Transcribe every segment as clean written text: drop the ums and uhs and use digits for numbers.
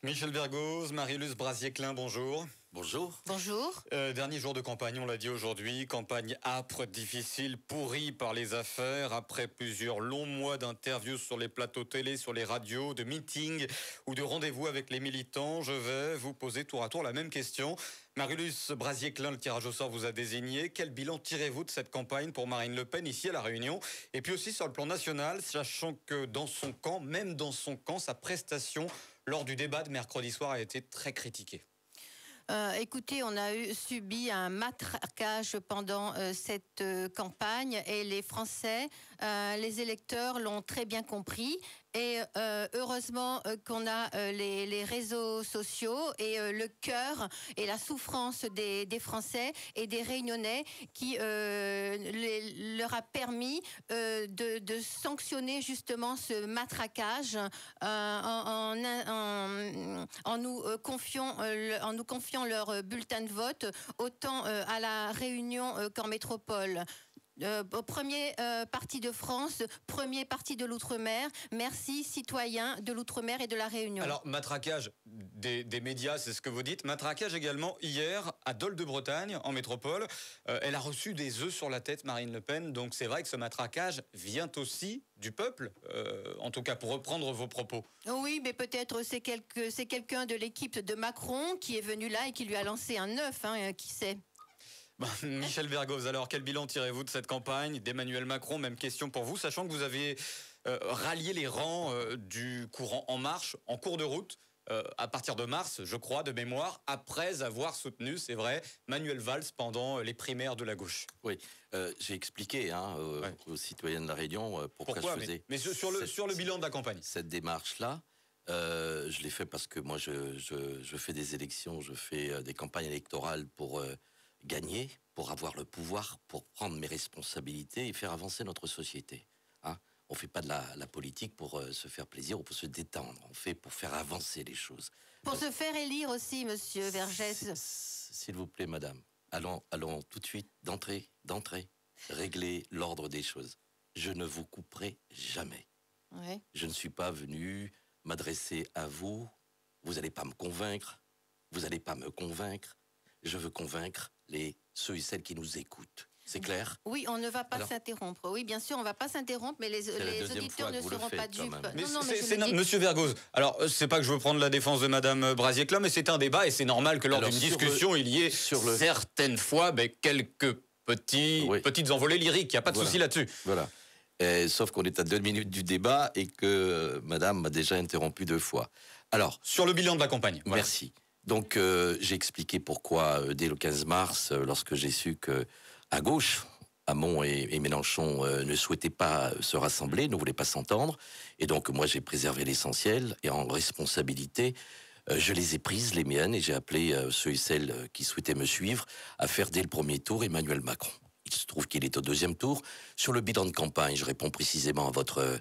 Michel Vergoz, Marie-Luce Brasier-Klein, bonjour. Bonjour. Bonjour. Dernier jour de campagne, on l'a dit aujourd'hui, campagne âpre, difficile, pourrie par les affaires, après plusieurs longs mois d'interviews sur les plateaux télé, sur les radios, de meetings ou de rendez-vous avec les militants. Je vais vous poser tour à tour la même question. Marie-Luce Brasier-Klein, le tirage au sort vous a désigné. Quel bilan tirez-vous de cette campagne pour Marine Le Pen ici à La Réunion? Et puis aussi sur le plan national, sachant que dans son camp, même dans son camp, sa prestation lors du débat de mercredi soir a été très critiquée. Écoutez, on a subi un matraquage pendant cette campagne et les Français, les électeurs l'ont très bien compris. Et heureusement qu'on a les réseaux sociaux et le cœur et la souffrance des Français et des Réunionnais qui leur a permis de sanctionner justement ce matraquage en nous confiant leur bulletin de vote autant à la Réunion qu'en métropole. Premier parti de France, premier parti de l'Outre-mer. Merci citoyens de l'Outre-mer et de la Réunion. Alors, matraquage des médias, c'est ce que vous dites. Matraquage également hier à Dol de Bretagne, en métropole. Elle a reçu des œufs sur la tête, Marine Le Pen. Donc c'est vrai que ce matraquage vient aussi du peuple, en tout cas pour reprendre vos propos. Oui, mais peut-être c'est quelqu'un de l'équipe de Macron qui est venu là et qui lui a lancé un œuf, qui sait. Michel Vergoz, alors quel bilan tirez-vous de cette campagne d'Emmanuel Macron? Même question pour vous, sachant que vous avez rallié les rangs du courant En Marche en cours de route à partir de mars, je crois, de mémoire, après avoir soutenu, c'est vrai, Manuel Valls pendant les primaires de la gauche. Oui, j'ai expliqué aux citoyens de la Réunion pourquoi je faisais. Mais sur le bilan de la campagne. Cette démarche-là, je l'ai fait parce que moi, je fais des élections, je fais des campagnes électorales pour gagner, pour avoir le pouvoir, pour prendre mes responsabilités et faire avancer notre société. On ne fait pas de la politique pour se faire plaisir ou pour se détendre. On fait pour faire avancer les choses. Pour se faire élire aussi, monsieur Vergès. S'il vous plaît, madame, allons tout de suite, d'entrée, régler l'ordre des choses. Je ne vous couperai jamais. Ouais. Je ne suis pas venu m'adresser à vous. Vous n'allez pas me convaincre. Vous n'allez pas me convaincre. Je veux convaincre ceux et celles qui nous écoutent. C'est clair? Oui, on ne va pas s'interrompre. Oui, bien sûr, on ne va pas s'interrompre, mais les auditeurs ne seront pas dupes. Monsieur Vergoz, alors c'est pas que je veux prendre la défense de Madame Brasier-Klein, mais c'est un débat et c'est normal que lors d'une discussion, il y ait certaines fois quelques petites envolées lyriques. Il n'y a pas de souci là-dessus. Voilà. Sauf qu'on est à 2 minutes du débat et que Madame m'a déjà interrompu 2 fois. Alors, sur le bilan de la campagne. Voilà. Merci. Donc, j'ai expliqué pourquoi, dès le 15 mars, lorsque j'ai su que à gauche, Hamon et Mélenchon ne souhaitaient pas se rassembler, ne voulaient pas s'entendre. Et donc, moi, j'ai préservé l'essentiel. Et en responsabilité, je les ai prises, les miennes, et j'ai appelé ceux et celles qui souhaitaient me suivre à faire dès le premier tour Emmanuel Macron. Il se trouve qu'il est au 2e tour. Sur le bilan de campagne, je réponds précisément à votre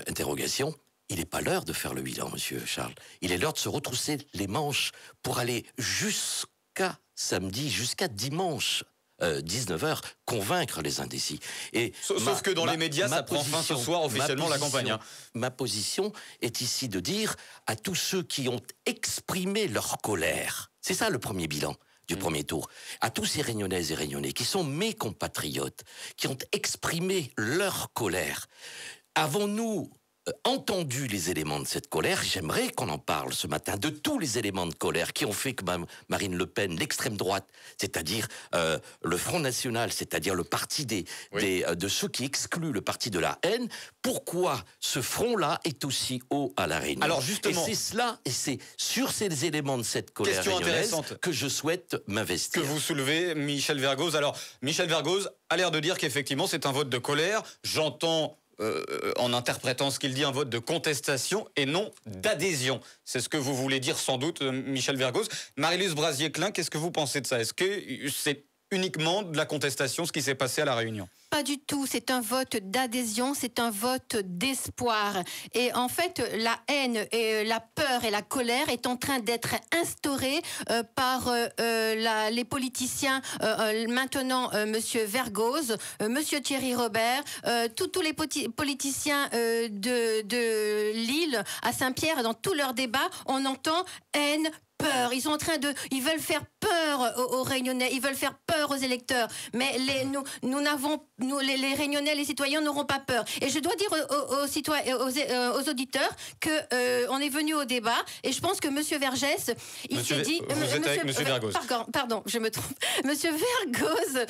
interrogation. Il n'est pas l'heure de faire le bilan, monsieur Charles. Il est l'heure de se retrousser les manches pour aller jusqu'à samedi, jusqu'à dimanche, 19h, convaincre les indécis. Et sauf que dans les médias, ça prend fin ce soir officiellement la campagne. Ma position est ici de dire à tous ceux qui ont exprimé leur colère, c'est ça le premier bilan du premier tour, à tous ces Réunionnaises et Réunionnais qui sont mes compatriotes, qui ont exprimé leur colère, avons-nous entendu les éléments de cette colère? J'aimerais qu'on en parle ce matin, de tous les éléments de colère qui ont fait que Marine Le Pen, l'extrême droite, c'est-à-dire le Front National, c'est-à-dire le parti de ceux qui excluent le parti de la haine, pourquoi ce front-là est aussi haut à la Réunion? Alors justement, et c'est cela, et c'est sur ces éléments de cette colère réunionnaise que je souhaite m'investir. Que vous soulevez, Michel Vergoz. Alors, Michel Vergoz a l'air de dire qu'effectivement c'est un vote de colère. J'entends en interprétant ce qu'il dit, un vote de contestation et non d'adhésion. C'est ce que vous voulez dire sans doute, Michel Vergoz. Marie-Luce Brasier-Klein, qu'est-ce que vous pensez de ça? Est-ce que c'est uniquement de la contestation, ce qui s'est passé à La Réunion. Pas du tout, c'est un vote d'adhésion, c'est un vote d'espoir. Et en fait, la haine, et la peur et la colère est en train d'être instaurée par les politiciens, maintenant Monsieur Vergoz, Monsieur Thierry Robert, tous les politiciens de Lille à Saint-Pierre, dans tous leurs débats, on entend haine, peur. Ils sont en train ils veulent faire peur aux Réunionnais, ils veulent faire peur aux électeurs. Mais les Réunionnais, les citoyens n'auront pas peur. Et je dois dire aux auditeurs que on est venu au débat et je pense que Monsieur Vergès, il s'est dit. Vous êtes avec Monsieur Vergoz. Pardon, je me trompe. Monsieur Vergoz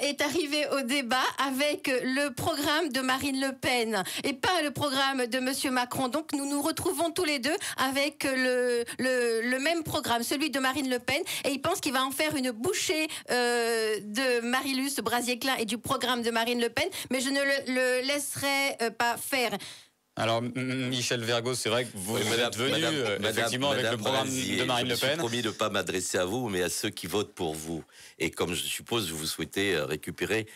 est arrivé au débat avec le programme de Marine Le Pen et pas le programme de Monsieur Macron. Donc nous nous retrouvons tous les deux avec le même programme, celui de Marine Le Pen, et il pense qu'il va en faire une bouchée de Marilus Brasier-Klein et du programme de Marine Le Pen, mais je ne le laisserai pas faire. Alors, Michel Vergoz, c'est vrai que vous êtes venu effectivement avec le programme de Marine Le Pen. J'ai promis de ne pas m'adresser à vous, mais à ceux qui votent pour vous. Et comme je suppose, vous souhaitez récupérer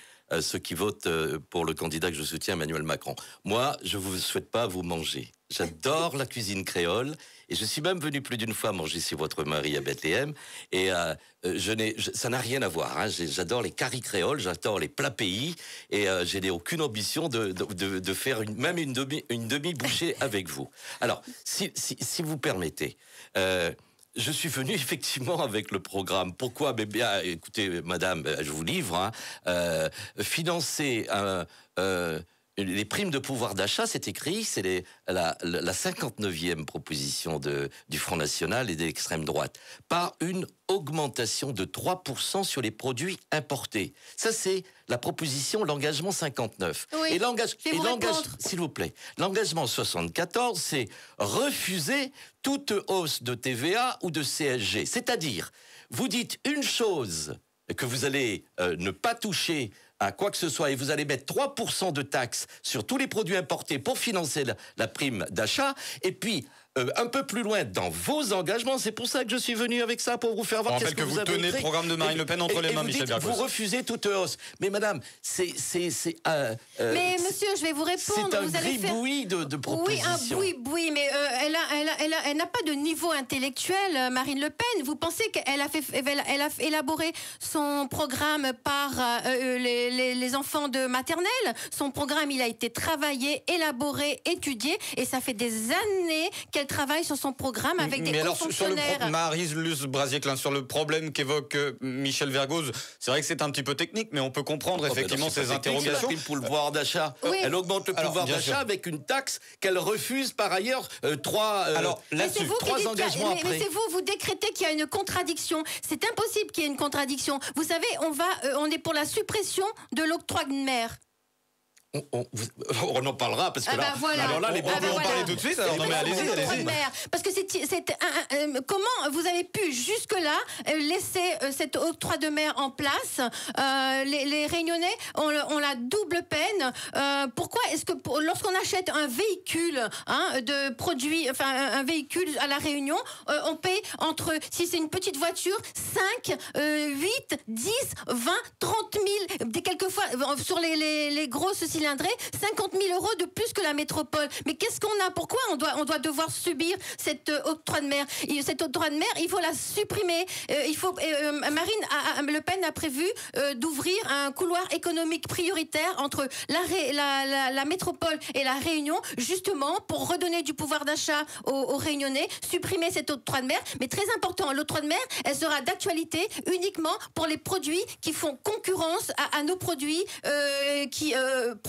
ceux qui votent pour le candidat que je soutiens, Emmanuel Macron. Moi, je ne vous souhaite pas vous manger. J'adore la cuisine créole et je suis même venu plus d'une fois manger chez votre mari à Bethléem et ça n'a rien à voir. Hein. J'adore les caries créoles, j'adore les plats pays et je n'ai aucune ambition de faire même une demi-bouchée avec vous. Alors, si vous permettez... je suis venu effectivement avec le programme. Pourquoi? Mais bien, écoutez, madame, je vous livre. Hein, financer les primes de pouvoir d'achat, c'est écrit, c'est la 59e proposition du Front National et de l'extrême droite, par une augmentation de 3% sur les produits importés. Ça, c'est la proposition, l'engagement 59. Oui, et l'engagement, s'il vous plaît, l'engagement 74, c'est refuser toute hausse de TVA ou de CSG. C'est-à-dire, vous dites une chose que vous allez ne pas toucher à quoi que ce soit, et vous allez mettre 3% de taxes sur tous les produits importés pour financer la prime d'achat, et puis un peu plus loin dans vos engagements, c'est pour ça que je suis venu avec ça, pour vous faire voir qu'est-ce que vous avez écrit. Vous tenez le programme de Marine Le Pen entre les mains, Michel Vergoz. Vous refusez toute hausse. Mais madame, mais monsieur, je vais vous répondre. C'est un gribouillis de propositions. Oui, un boui, mais elle n'a pas de niveau intellectuel, Marine Le Pen. Vous pensez qu'elle a élaboré son programme par les enfants de maternelle? Son programme, il a été travaillé, élaboré, étudié, et ça fait des années qu'elle travaille sur son programme avec des hauts fonctionnaires. Marilus Brasier-Klein, sur le problème qu'évoque Michel Vergoz, c'est vrai que c'est un petit peu technique, mais on peut comprendre effectivement ces interrogations. Elle pour le pouvoir d'achat. Oui. Elle augmente le pouvoir d'achat avec une taxe qu'elle refuse par ailleurs trois engagements après. Mais c'est vous décrétez qu'il y a une contradiction. C'est impossible qu'il y ait une contradiction. Vous savez, on est pour la suppression de l'octroi de mer. On en parlera parce que voilà. Alors là, on peut en parler tout de suite. Alors non, mais allez-y. Parce que comment vous avez pu jusque-là laisser cet octroi de mer en place? Les Réunionnais ont la double peine. Pourquoi est-ce que lorsqu'on achète un véhicule de produits, enfin un véhicule à la Réunion, on paye entre, si c'est une petite voiture, 5, 8, 10, 20, 30 000, quelquefois sur les grosses cylindrées, 50 000 euros de plus que la métropole. Mais qu'est-ce qu'on a? Pourquoi on doit devoir subir cet octroi de mer? Cet octroi de mer, il faut la supprimer. Marine Le Pen a prévu d'ouvrir un couloir économique prioritaire entre la métropole et la Réunion, justement pour redonner du pouvoir d'achat aux Réunionnais, supprimer cet octroi de mer. Mais très important, l'octroi de mer, elle sera d'actualité uniquement pour les produits qui font concurrence à nos produits qui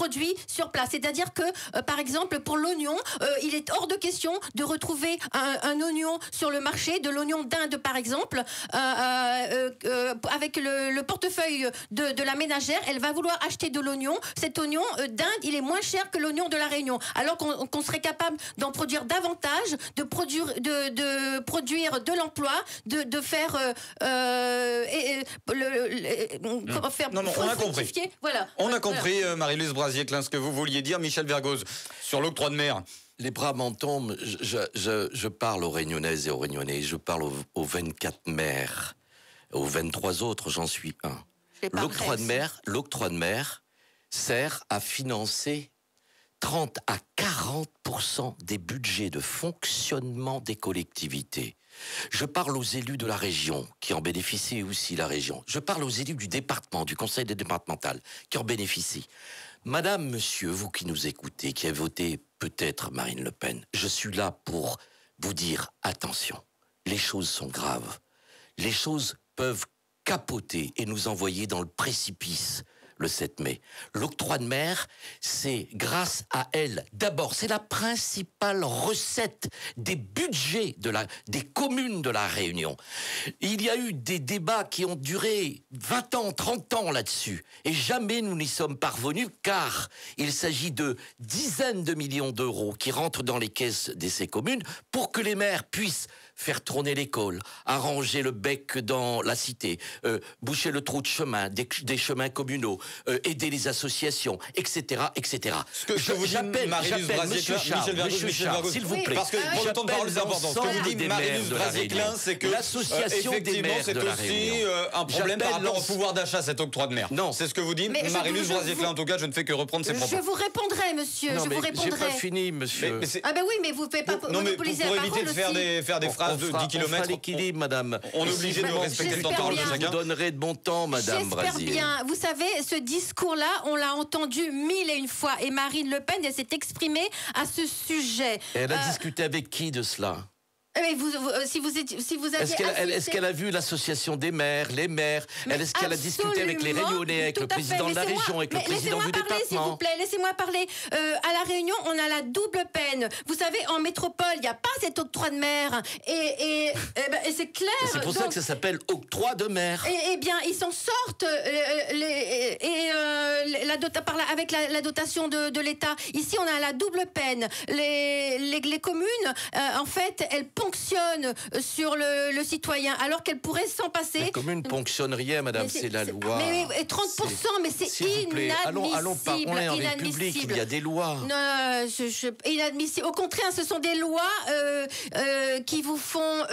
produits sur place. C'est-à-dire que, par exemple, pour l'oignon, il est hors de question de retrouver un oignon sur le marché, de l'oignon d'Inde, par exemple, avec le portefeuille de la ménagère, elle va vouloir acheter de l'oignon. Cet oignon d'Inde, il est moins cher que l'oignon de la Réunion, alors qu'on serait capable d'en produire davantage, de produire de l'emploi, de faire comment faire. Non, on a compris. Voilà. On a compris, Marilus Brasier-Klein, ce que vous vouliez dire. Michel Vergoz, sur l'octroi de mer. Les bras m'en tombent. Je parle aux Réunionnaises et aux Réunionnais. Je parle aux 24 maires. Aux 23 autres, j'en suis un. L'octroi de mer sert à financer 30 à 40% des budgets de fonctionnement des collectivités. Je parle aux élus de la région, qui en bénéficient aussi, la région. Je parle aux élus du département, du conseil départemental, qui en bénéficient. Madame, monsieur, vous qui nous écoutez, qui avez voté peut-être Marine Le Pen, je suis là pour vous dire, attention, les choses sont graves. Les choses peuvent capoter et nous envoyer dans le précipice le 7 mai. L'octroi de mer, c'est grâce à elle. D'abord, c'est la principale recette des budgets des communes de la Réunion. Il y a eu des débats qui ont duré 20 ans, 30 ans là-dessus. Et jamais nous n'y sommes parvenus, car il s'agit de dizaines de millions d'euros qui rentrent dans les caisses de ces communes pour que les maires puissent faire tourner l'école, arranger le bec dans la cité, boucher le trou de chemin, des chemins communaux, aider les associations, etc., etc. Ce que vous dites, Marie-Luz Brazier-Clin, s'il vous plaît. Parce que pour le temps de parole, c'est important. Ce que vous dites, Marie-Luz Brazier-Clin, c'est que effectivement, c'est aussi un problème par rapport au pouvoir d'achat, cet octroi de mer. Non. C'est ce que vous dites, Marie-Luz Brazier-Clin. En tout cas, je ne fais que reprendre ses propos. Je vous répondrai, monsieur. Non, je vous répondrai. J'ai pas fini, monsieur. Ah ben oui, mais vous ne pouvez pas monopoliser la parole. Non, mais pour éviter de faire des phrases de 10 km. On fera l'équilibre, madame. On est obligé de respecter le temps de parole de chacun. Je vous donnerai de bon temps, madame Brazier. J'espère bien. Vous savez, ce discours-là, on l'a entendu 1001 fois. Et Marine Le Pen, elle s'est exprimée à ce sujet. Et elle a discuté avec qui de cela? Mais si vous avez Est-ce qu'elle a vu l'association des maires, les maires? Est-ce qu'elle a discuté avec les Réunionnais, avec le président de la région, avec le président du département? S'il vous plaît, laissez-moi parler. À La Réunion, on a la double peine. Vous savez, en métropole, il n'y a pas cet octroi de mer. Et c'est clair. C'est pour ça que ça s'appelle octroi de mer. Eh bien, ils s'en sortent avec la dotation de l'État. Ici, on a la double peine. Les communes, en fait, elles ponctionnent sur le citoyen, alors qu'elles pourraient s'en passer. La commune ponctionne rien, madame, c'est la loi. Mais 30%, mais c'est inadmissible. Allons parler en République, il y a des lois. Non, inadmissible. Au contraire, ce sont des lois qui vous font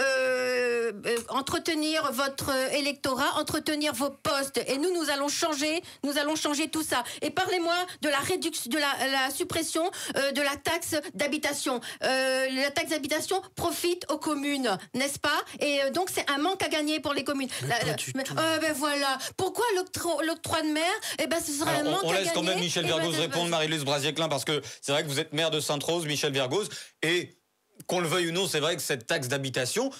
entretenir votre électorat, entretenir vos postes. Et nous allons changer tout ça. Et parlez-moi de la réduction, de la suppression de la taxe d'habitation. La taxe d'habitation profite aux communes, n'est-ce pas? Et donc c'est un manque à gagner pour les communes. Ben voilà. Pourquoi l'octroi de mer? Eh ben ce serait un manque à gagner. On laisse quand même Michel Vergoz répondre, Marie-Luz Brazier-Clin, parce que c'est vrai que vous êtes maire de Sainte-Rose, Michel Vergoz, et qu'on le veuille ou non, c'est vrai que cette taxe d'habitation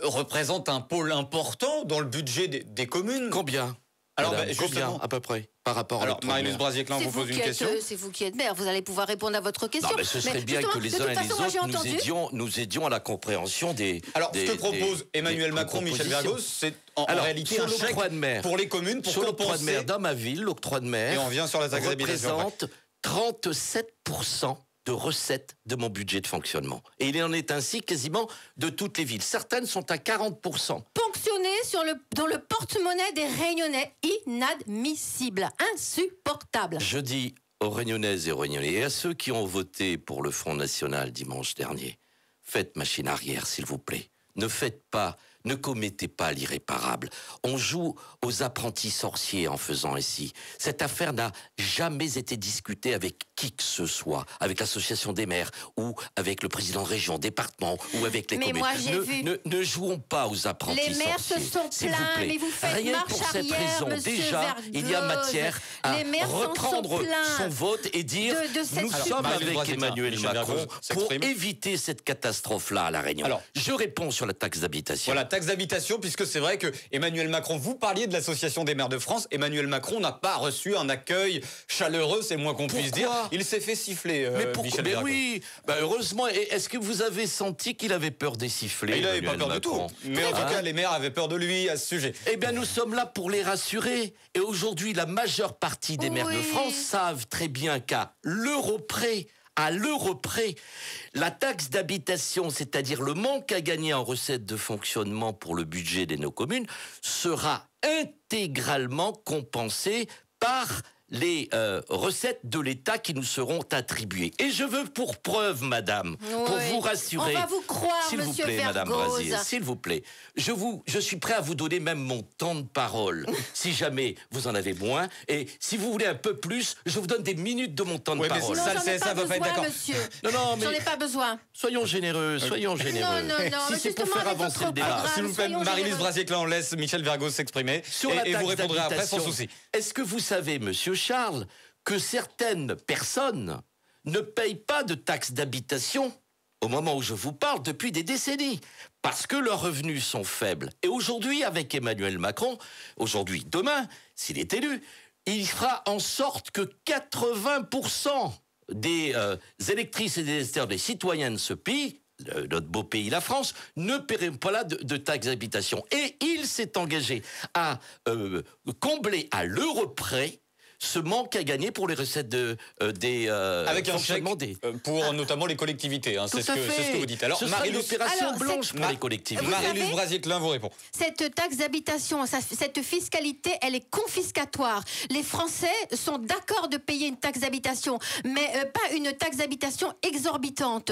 représente un pôle important dans le budget des communes. Combien? Alors, combien à peu près par rapport à l'octroi de mer? Marie-Luz Brazier-Clin vous pose une question. C'est vous qui êtes maire, vous allez pouvoir répondre à votre question. Non, mais ce serait bien que les uns et les autres nous aidions à la compréhension des. Alors, ce que propose Emmanuel Macron, Michel Vergoz, c'est en réalité un chèque pour les communes pour compenser. L'octroi de mer dans ma ville, l'octroi de mer. Et on vient sur la taxe d'habitation. Représente 37% de recettes de mon budget de fonctionnement. Et il en est ainsi quasiment de toutes les villes. Certaines sont à 40%. Ponctionné dans le porte-monnaie des Réunionnais. Inadmissible, insupportable. Je dis aux Réunionnaises et aux Réunionnais et à ceux qui ont voté pour le Front National dimanche dernier, faites machine arrière, s'il vous plaît. Ne commettez pas l'irréparable. On joue aux apprentis sorciers en faisant ainsi. Cette affaire n'a jamais été discutée avec qui que ce soit, avec l'association des maires ou avec le président de région, département ou avec les communes. Moi, j'ai vu. Ne jouons pas aux apprentis sorciers. Les maires se sont plaints, mais vous faites rien marche pour cette arrière, raison. Déjà, Vergoz. il y a matière à reprendre son vote et dire nous sommes avec Emmanuel Macron pour éviter cette catastrophe-là à La Réunion. Alors, je réponds sur la taxe d'habitation. Voilà, taxe d'habitation, puisque c'est vrai que Emmanuel Macron, vous parliez de l'Association des maires de France, Emmanuel Macron n'a pas reçu un accueil chaleureux, c'est le moins qu'on puisse dire. Il s'est fait siffler, Michel Vergoz. Oui, heureusement. Est-ce que vous avez senti qu'il avait peur des sifflets? Il n'avait pas peur du tout. Mais en tout cas, les maires avaient peur de lui à ce sujet. Eh bien, nous sommes là pour les rassurer. Et aujourd'hui, la majeure partie des maires de France savent très bien qu'à l'euro près, la taxe d'habitation, c'est-à-dire le manque à gagner en recettes de fonctionnement pour le budget de nos communes, sera intégralement compensée par les recettes de l'État qui nous seront attribuées. Et je veux pour preuve, madame, pour vous rassurer... On va vous croire, s'il vous monsieur plaît, madame Vergoz. Brasier, s'il vous plaît, je suis prêt à vous donner même mon temps de parole, si jamais vous en avez moins. Et si vous voulez un peu plus, je vous donne des minutes de mon temps de parole. Non, Ça, j'en ai ça pas va pas être besoin, d'accord. monsieur. Non, mais J'en ai pas besoin. soyons généreux, soyons généreux. Non, Si c'est pour justement, faire avec avancer votre le débat. programme, S'il vous plaît, soyons Marie-Lise généreux. Brasier-Clin, on laisse Michel Vergoz s'exprimer. Sur la Et vous taxe répondrez après sans d'habitation, souci. Est-ce que vous savez, monsieur Charles, que certaines personnes ne payent pas de taxe d'habitation au moment où je vous parle depuis des décennies, parce que leurs revenus sont faibles. Et aujourd'hui, avec Emmanuel Macron, demain, s'il est élu, il fera en sorte que 80% des électrices et des électeurs, des citoyens de ce pays, notre beau pays, la France, ne paieront pas là de taxe d'habitation. Et il s'est engagé à combler à l'euro près ce manque à gagner pour les recettes des Avec un chèque fonctionnements des... pour notamment les collectivités. Hein, c'est ce que vous dites. Alors, ce sera une opération Alors, blanche pour les collectivités. Marie-Lise savez- Brasier-Clin vous répond. Cette taxe d'habitation, cette fiscalité, elle est confiscatoire. Les Français sont d'accord de payer une taxe d'habitation, mais pas une taxe d'habitation exorbitante.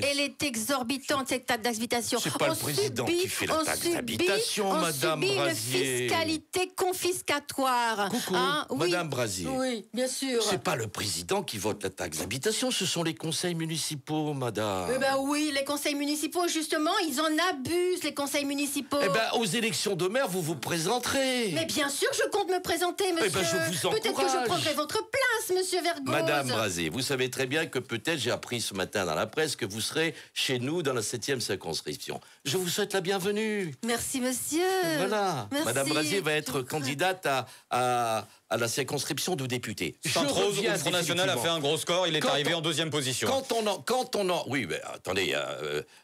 Elle est exorbitante, cette taxe d'habitation. C'est pas le président qui fait la taxe d'habitation, madame On subit une Brasier. fiscalité confiscatoire. Coucou, Oui. madame Brasier. Oui, bien sûr. C'est pas le président qui vote la taxe d'habitation, ce sont les conseils municipaux, madame. Eh ben oui, les conseils municipaux, justement, ils en abusent, les conseils municipaux. Eh ben, aux élections de maire, vous vous présenterez. Mais bien sûr, je compte me présenter, monsieur. Eh ben, je vous Peut-être que je encourage. prendrai votre place, monsieur Vergoz. Madame Brasier, vous savez très bien que peut-être j'ai appris ce matin dans la presse que vous serez chez nous dans la 7e circonscription. Je vous souhaite la bienvenue. Merci, monsieur. Voilà. Merci. Madame Brasier va être candidate à la circonscription de député. Sainte-Rose, où le Front National a fait un gros score, il est arrivé en deuxième position. Oui, mais attendez,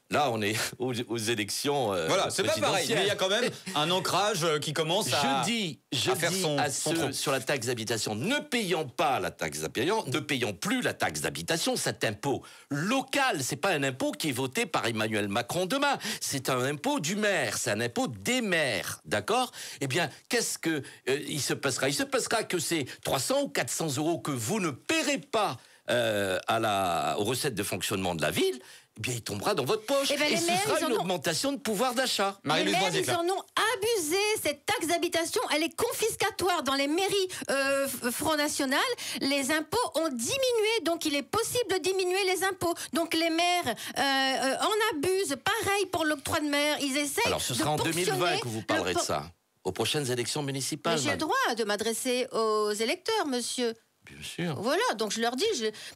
là on est aux élections. Voilà, c'est pas pareil, mais il y a quand même un ancrage qui commence à faire son trou. sur la taxe d'habitation, ne payant pas la taxe d'habitation, ne payant plus la taxe d'habitation, cet impôt local, c'est pas un impôt qui est voté par Emmanuel Macron demain, c'est un impôt du maire, c'est un impôt des maires, d'accord? Eh bien, qu'est-ce que il se passera? Il se passera que ces 300 ou 400 euros que vous ne paierez pas aux recettes de fonctionnement de la ville, eh bien, il tombera dans votre poche. Eh ben, et les ce maires, sera ils en une ont- augmentation de pouvoir d'achat. Les Marie-Lise maires, Brasier, ils en ont abusé. Cette taxe d'habitation, elle est confiscatoire. Dans les mairies Front National, les impôts ont diminué. Donc, il est possible de diminuer les impôts. Donc, les maires en abusent. Pareil pour l'octroi de mer. Ils essayent Alors, ce de sera en ponctionner 2020 que vous parlerez le de ça. Aux prochaines élections municipales. Mais j'ai le madame. droit de m'adresser aux électeurs, monsieur. Bien sûr. Voilà, donc je leur dis,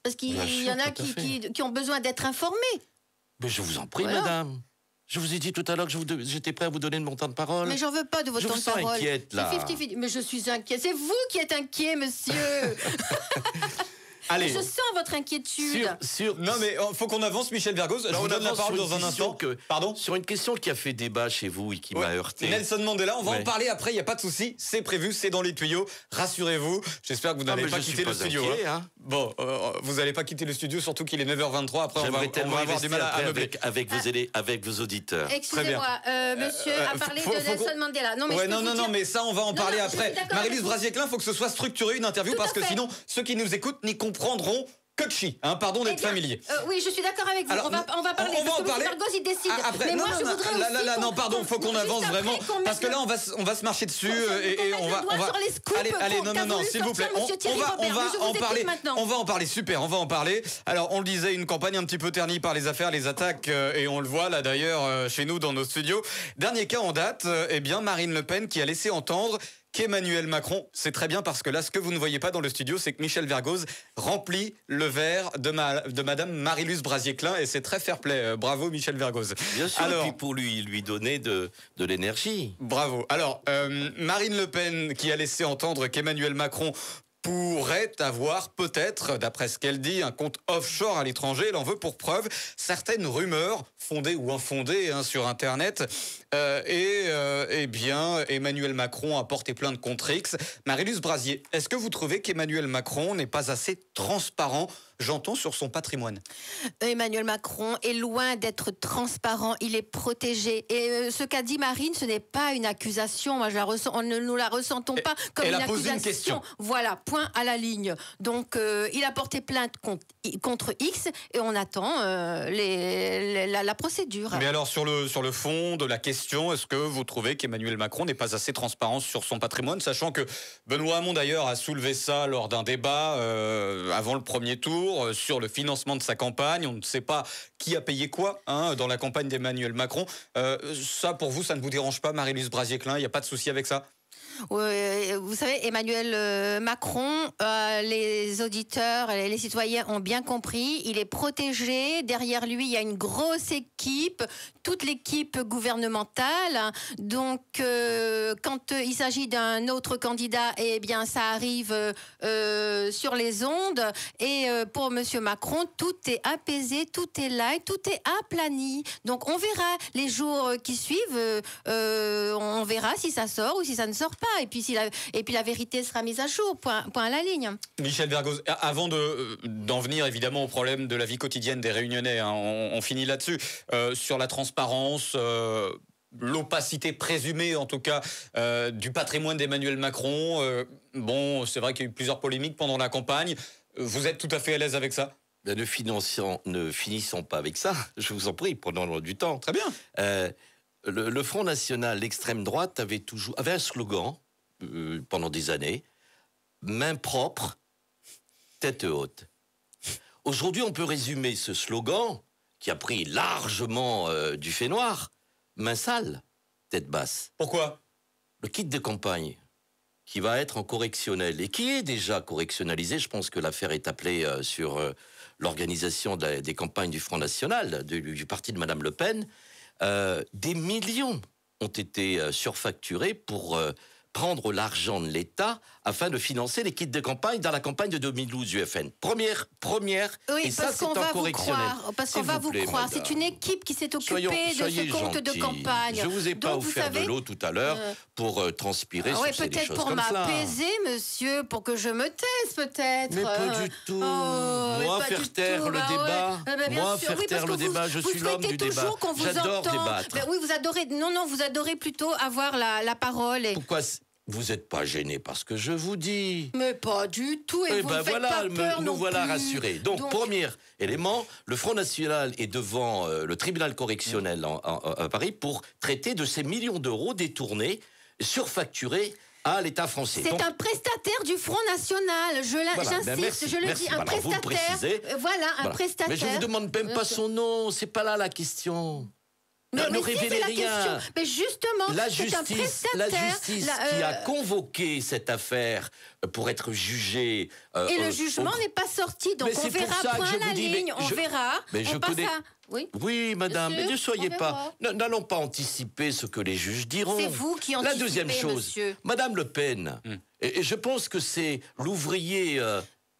parce qu'il Bien y sûr, en a tout à fait. qui ont besoin d'être informés. Mais je vous en prie, Voilà. madame. Je vous ai dit tout à l'heure que j'étais prêt à vous donner mon temps de parole. Mais j'en veux pas de votre Je temps vous de sens parole. inquiète, là. C'est 50-50. Mais je suis inquiète. C'est vous qui êtes inquiet, monsieur. Allez. Je sens votre inquiétude. Non mais faut qu'on avance, Michel Vergoz. Je Non, vous on donne la avance parole sur dans une un question instant. Pardon. Sur une question qui a fait débat chez vous et qui m'a heurté. Nelson Mandela, on va Ouais. en parler après, il n'y a pas de souci, c'est prévu, c'est dans les tuyaux, rassurez-vous, j'espère que vous n'allez mais pas je suis quitter le pas studio. inquiet, hein. hein. Bon, vous n'allez pas quitter le studio, surtout qu'il est 9h23, après on J'aimerais va tellement avoir du mal à rester meubler. avec vos auditeurs. Excusez-moi, monsieur a parlé faut de qu'on- Nelson Mandela. Non, mais Ouais, je peux non, vous dire- mais ça, on va en Non, parler non, je après. suis d'accord Marie-Lise avec vous. Brasier-Clin, il faut que ce soit structuré, une interview, Tout à parce que fait. sinon, ceux qui nous écoutent n'y comprendront que de chi. Hein, pardon Eh d'être bien, familier. oui, je suis d'accord avec vous. Alors, on va parler. on va parce en que parler. M. Vergoz, il décide. Ah, après, mais non, moi, je non, voudrais là, aussi là, non, qu'on- pardon, faut qu'on juste avance après vraiment, qu'on parce que mette là, on va se marcher dessus et on va, sur les scoops allez, non, qu'a non, voulu s'il vous plaît, sortir monsieur Thierry Robert. Mais je vous en écoute parler, maintenant. on va en parler, super, on va en parler. Alors, on le disait, une campagne un petit peu ternie par les affaires, les attaques, et on le voit là d'ailleurs chez nous dans nos studios. Dernier cas en date, eh bien, Marine Le Pen qui a laissé entendre qu'Emmanuel Macron, c'est très bien parce que là, ce que vous ne voyez pas dans le studio, c'est que Michel Vergoz remplit le verre de Madame Marie-Lise Brasier-Clin et c'est très fair-play. Bravo Michel Vergoz. Bien sûr, Alors, et puis pour lui donner de l'énergie. bravo. Alors, Marine Le Pen qui a laissé entendre qu'Emmanuel Macron pourrait avoir peut-être, d'après ce qu'elle dit, un compte offshore à l'étranger. Elle en veut pour preuve certaines rumeurs, fondées ou infondées sur Internet. Eh bien, Emmanuel Macron a porté plainte contre X. Marie-Lise Brasier, est-ce que vous trouvez qu'Emmanuel Macron n'est pas assez transparent j'entends, sur son patrimoine. Emmanuel Macron est loin d'être transparent, il est protégé. Et ce qu'a dit Marine, ce n'est pas une accusation. Moi, nous la ressentons pas comme une accusation. Une question. Voilà, point à la ligne. Donc, il a porté plainte contre X et on attend la procédure. Mais alors, sur le fond de la question, est-ce que vous trouvez qu'Emmanuel Macron n'est pas assez transparent sur son patrimoine, sachant que Benoît Hamon, d'ailleurs, a soulevé ça lors d'un débat avant le premier tour sur le financement de sa campagne. On ne sait pas qui a payé quoi dans la campagne d'Emmanuel Macron. Ça, pour vous, ça ne vous dérange pas, Marie-Lise Brazier-Klein? Il n'y a pas de souci avec ça? Vous savez, Emmanuel Macron, les auditeurs, les citoyens ont bien compris, il est protégé. Derrière lui, il y a une grosse équipe, toute l'équipe gouvernementale. Donc, quand il s'agit d'un autre candidat, eh bien, ça arrive sur les ondes. Et pour Monsieur Macron, tout est apaisé, tout est light, tout est aplani. Donc, on verra les jours qui suivent. On verra si ça sort ou si ça ne sort pas. Et puis la vérité sera mise à jour, point à la ligne. Michel Vergoz, avant d'en venir évidemment au problème de la vie quotidienne des Réunionnais, on finit là-dessus, sur la transparence, l'opacité présumée en tout cas du patrimoine d'Emmanuel Macron. Bon, c'est vrai qu'il y a eu plusieurs polémiques pendant la campagne. Vous êtes tout à fait à l'aise avec ça? Ne finissons pas avec ça, je vous en prie, prenons du temps. Très bien. Le Front National, l'extrême droite, avait un slogan pendant des années: main propre, tête haute. Aujourd'hui, on peut résumer ce slogan, qui a pris largement du fait noir: main sale, tête basse. Pourquoi? Le kit de campagne, qui va être en correctionnel et qui est déjà correctionnalisé, je pense que l'affaire est appelée sur l'organisation des campagnes du Front National, du parti de Madame Le Pen. Des millions ont été surfacturés pour prendre l'argent de l'État afin de financer les kits de campagne dans la campagne de 2012 du FN. Première, oui, et ça c'est en correctionnel. Parce qu'on va vous croire, c'est une équipe qui s'est occupée de ce compte gentils. De campagne. Je vous ai pas offert de l'eau tout à l'heure pour transpirer sur ces choses comme ça. Peut-être pour m'apaiser, monsieur, pour que je me taise, peut-être. Mais pas du tout. Moi, faire taire le débat. Moi, faire taire le débat. Je suis l'homme du débat. J'adore débattre. Oui, vous adorez. Non, vous adorez plutôt avoir la parole. Pourquoi vous n'êtes pas gêné parce que je vous dis? Mais pas du tout, et vous ne faites pas peur nous voilà rassurés. Donc, premier élément, le Front National est devant le tribunal correctionnel à Paris pour traiter de ces millions d'euros détournés, surfacturés à l'État français. C'est un prestataire du Front National, j'insiste, je le dis, un prestataire. Un prestataire. Mais je vous demande même pas son nom, c'est pas là la question. Ne révélez rien. Mais justement, la justice qui a convoqué cette affaire pour être jugée. Et le jugement n'est pas sorti, donc on verra point à la ligne. On verra. Mais je connais. Oui, madame, monsieur, mais ne soyez pas. N'allons pas anticiper ce que les juges diront. C'est vous qui anticipez, la deuxième chose, monsieur. Madame Le Pen, et je pense que c'est l'ouvrier.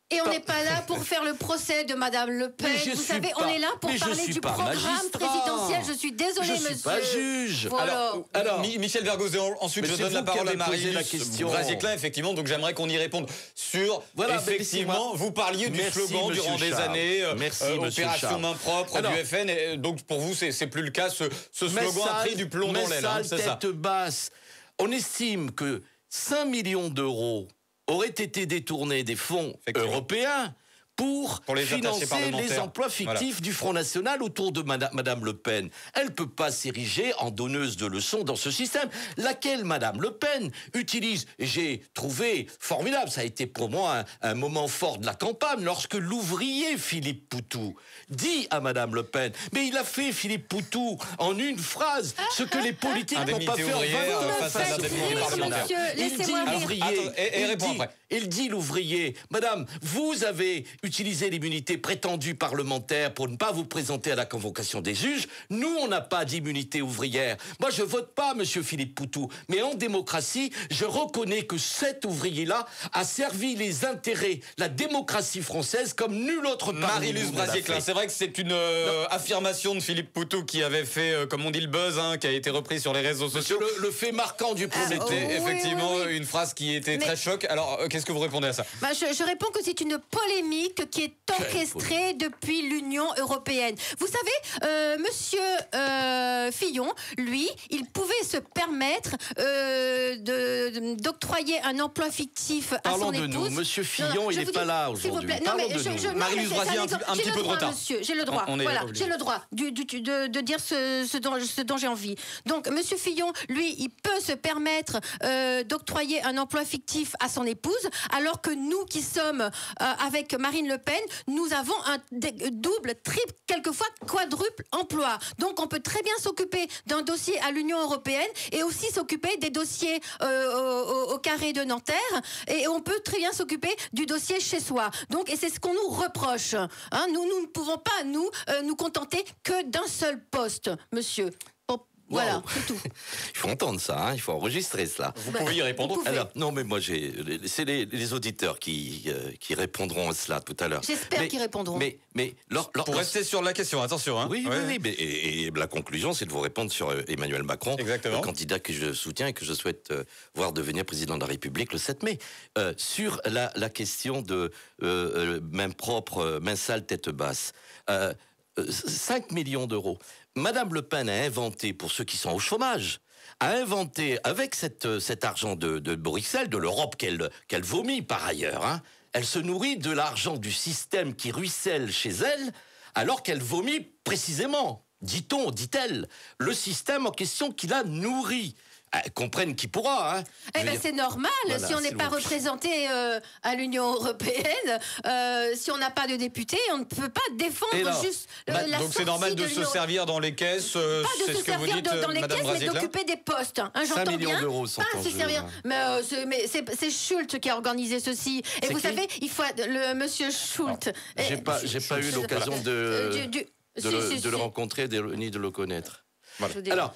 Et on n'est pas là pour faire le procès de Madame Le Pen. Vous savez, on est là pour parler du programme présidentiel. Je suis désolée, monsieur. Je ne suis pas juge. Voilà. Alors, Michel Vergoz, ensuite je donne la parole à Marie-Lise Brazier-Klein, effectivement. Donc j'aimerais qu'on y réponde sur, effectivement, vous parliez du slogan durant des années, opération main propre du FN. Et donc pour vous, c'est plus le cas. Ce slogan a pris du plomb dans l'aile. C'est ça. Tête basse. On estime que 5 millions d'euros auraient été détournés des fonds européens pour financer les emplois fictifs du Front National autour de Madame Le Pen. Elle ne peut pas s'ériger en donneuse de leçons dans ce système, laquelle Madame Le Pen utilise. Et j'ai trouvé formidable, ça a été pour moi un moment fort de la campagne, lorsque l'ouvrier Philippe Poutou dit à Madame Le Pen, mais il a fait, Philippe Poutou, en une phrase, ce que les politiques n'ont pas fait en 20 ans. Il dit l'ouvrier, Madame, vous avez utilisé l'immunité prétendue parlementaire pour ne pas vous présenter à la convocation des juges. Nous, on n'a pas d'immunité ouvrière. Moi, je vote pas, monsieur Philippe Poutou. Mais en démocratie, je reconnais que cet ouvrier-là a servi les intérêts, la démocratie française comme nul autre parmi nous. Marie-Lise Brazier-Klein, c'est vrai que c'est une affirmation de Philippe Poutou qui avait fait, comme on dit, le buzz, qui a été repris sur les réseaux sociaux. Le fait marquant du premier. C'était effectivement une phrase qui était très choc. Alors, qu'est-ce que vous répondez à ça? Je réponds que c'est une polémique politique qui est orchestrée depuis l'Union européenne. Vous savez, Monsieur Fillon, lui, il pouvait se permettre d'octroyer un emploi fictif à son épouse. Parlons de nous. Monsieur Fillon, il n'est pas là aujourd'hui. Parlons de nous. Marie-Louise Brazier, un petit peu de retard. Monsieur, j'ai le droit. Voilà, j'ai le droit de dire ce dont j'ai envie. Donc, Monsieur Fillon, lui, il peut se permettre d'octroyer un emploi fictif à son épouse, alors que nous qui sommes avec Marine Le Pen, nous avons un double, triple, quelquefois quadruple emploi. Donc, on peut très bien s'occuper d'un dossier à l'Union européenne et aussi s'occuper des dossiers au carré de Nanterre, et on peut très bien s'occuper du dossier chez soi. Donc, et c'est ce qu'on nous reproche. Hein, nous ne pouvons pas, nous contenter que d'un seul poste, monsieur. Voilà, c'est tout. Il faut entendre ça, hein, il faut enregistrer cela. Vous pouvez y répondre. Alors, non, mais moi, c'est les auditeurs qui répondront à cela tout à l'heure. J'espère qu'ils répondront. Mais pour rester sur la question, attention. Hein. Oui, mais et la conclusion, c'est de vous répondre sur Emmanuel Macron, exactement, le candidat que je soutiens et que je souhaite voir devenir président de la République le 7 mai. Sur la question de main propre, main sale, tête basse. 5 millions d'euros. Madame Le Pen a inventé, pour ceux qui sont au chômage, a inventé avec cet argent de Bruxelles, de l'Europe qu'elle vomit par ailleurs, hein, elle se nourrit de l'argent du système qui ruisselle chez elle, alors qu'elle vomit précisément, dit-on, dit-elle, le système en question qui la nourrit. Comprenne qui pourra. Hein. Eh bien, c'est normal. Voilà, si on n'est pas représenté à l'Union européenne, si on n'a pas de députés, on ne peut pas défendre juste la sortie. Donc c'est normal de se servir dans les caisses. Pas de se servir dans les caisses, mais d'occuper des postes. Hein, 5 millions d'euros sont en jeu. Mais c'est Schultz qui a organisé ceci. Et vous savez, il faut le Monsieur Schultz. J'ai pas eu l'occasion de le rencontrer ni de le connaître. Voilà.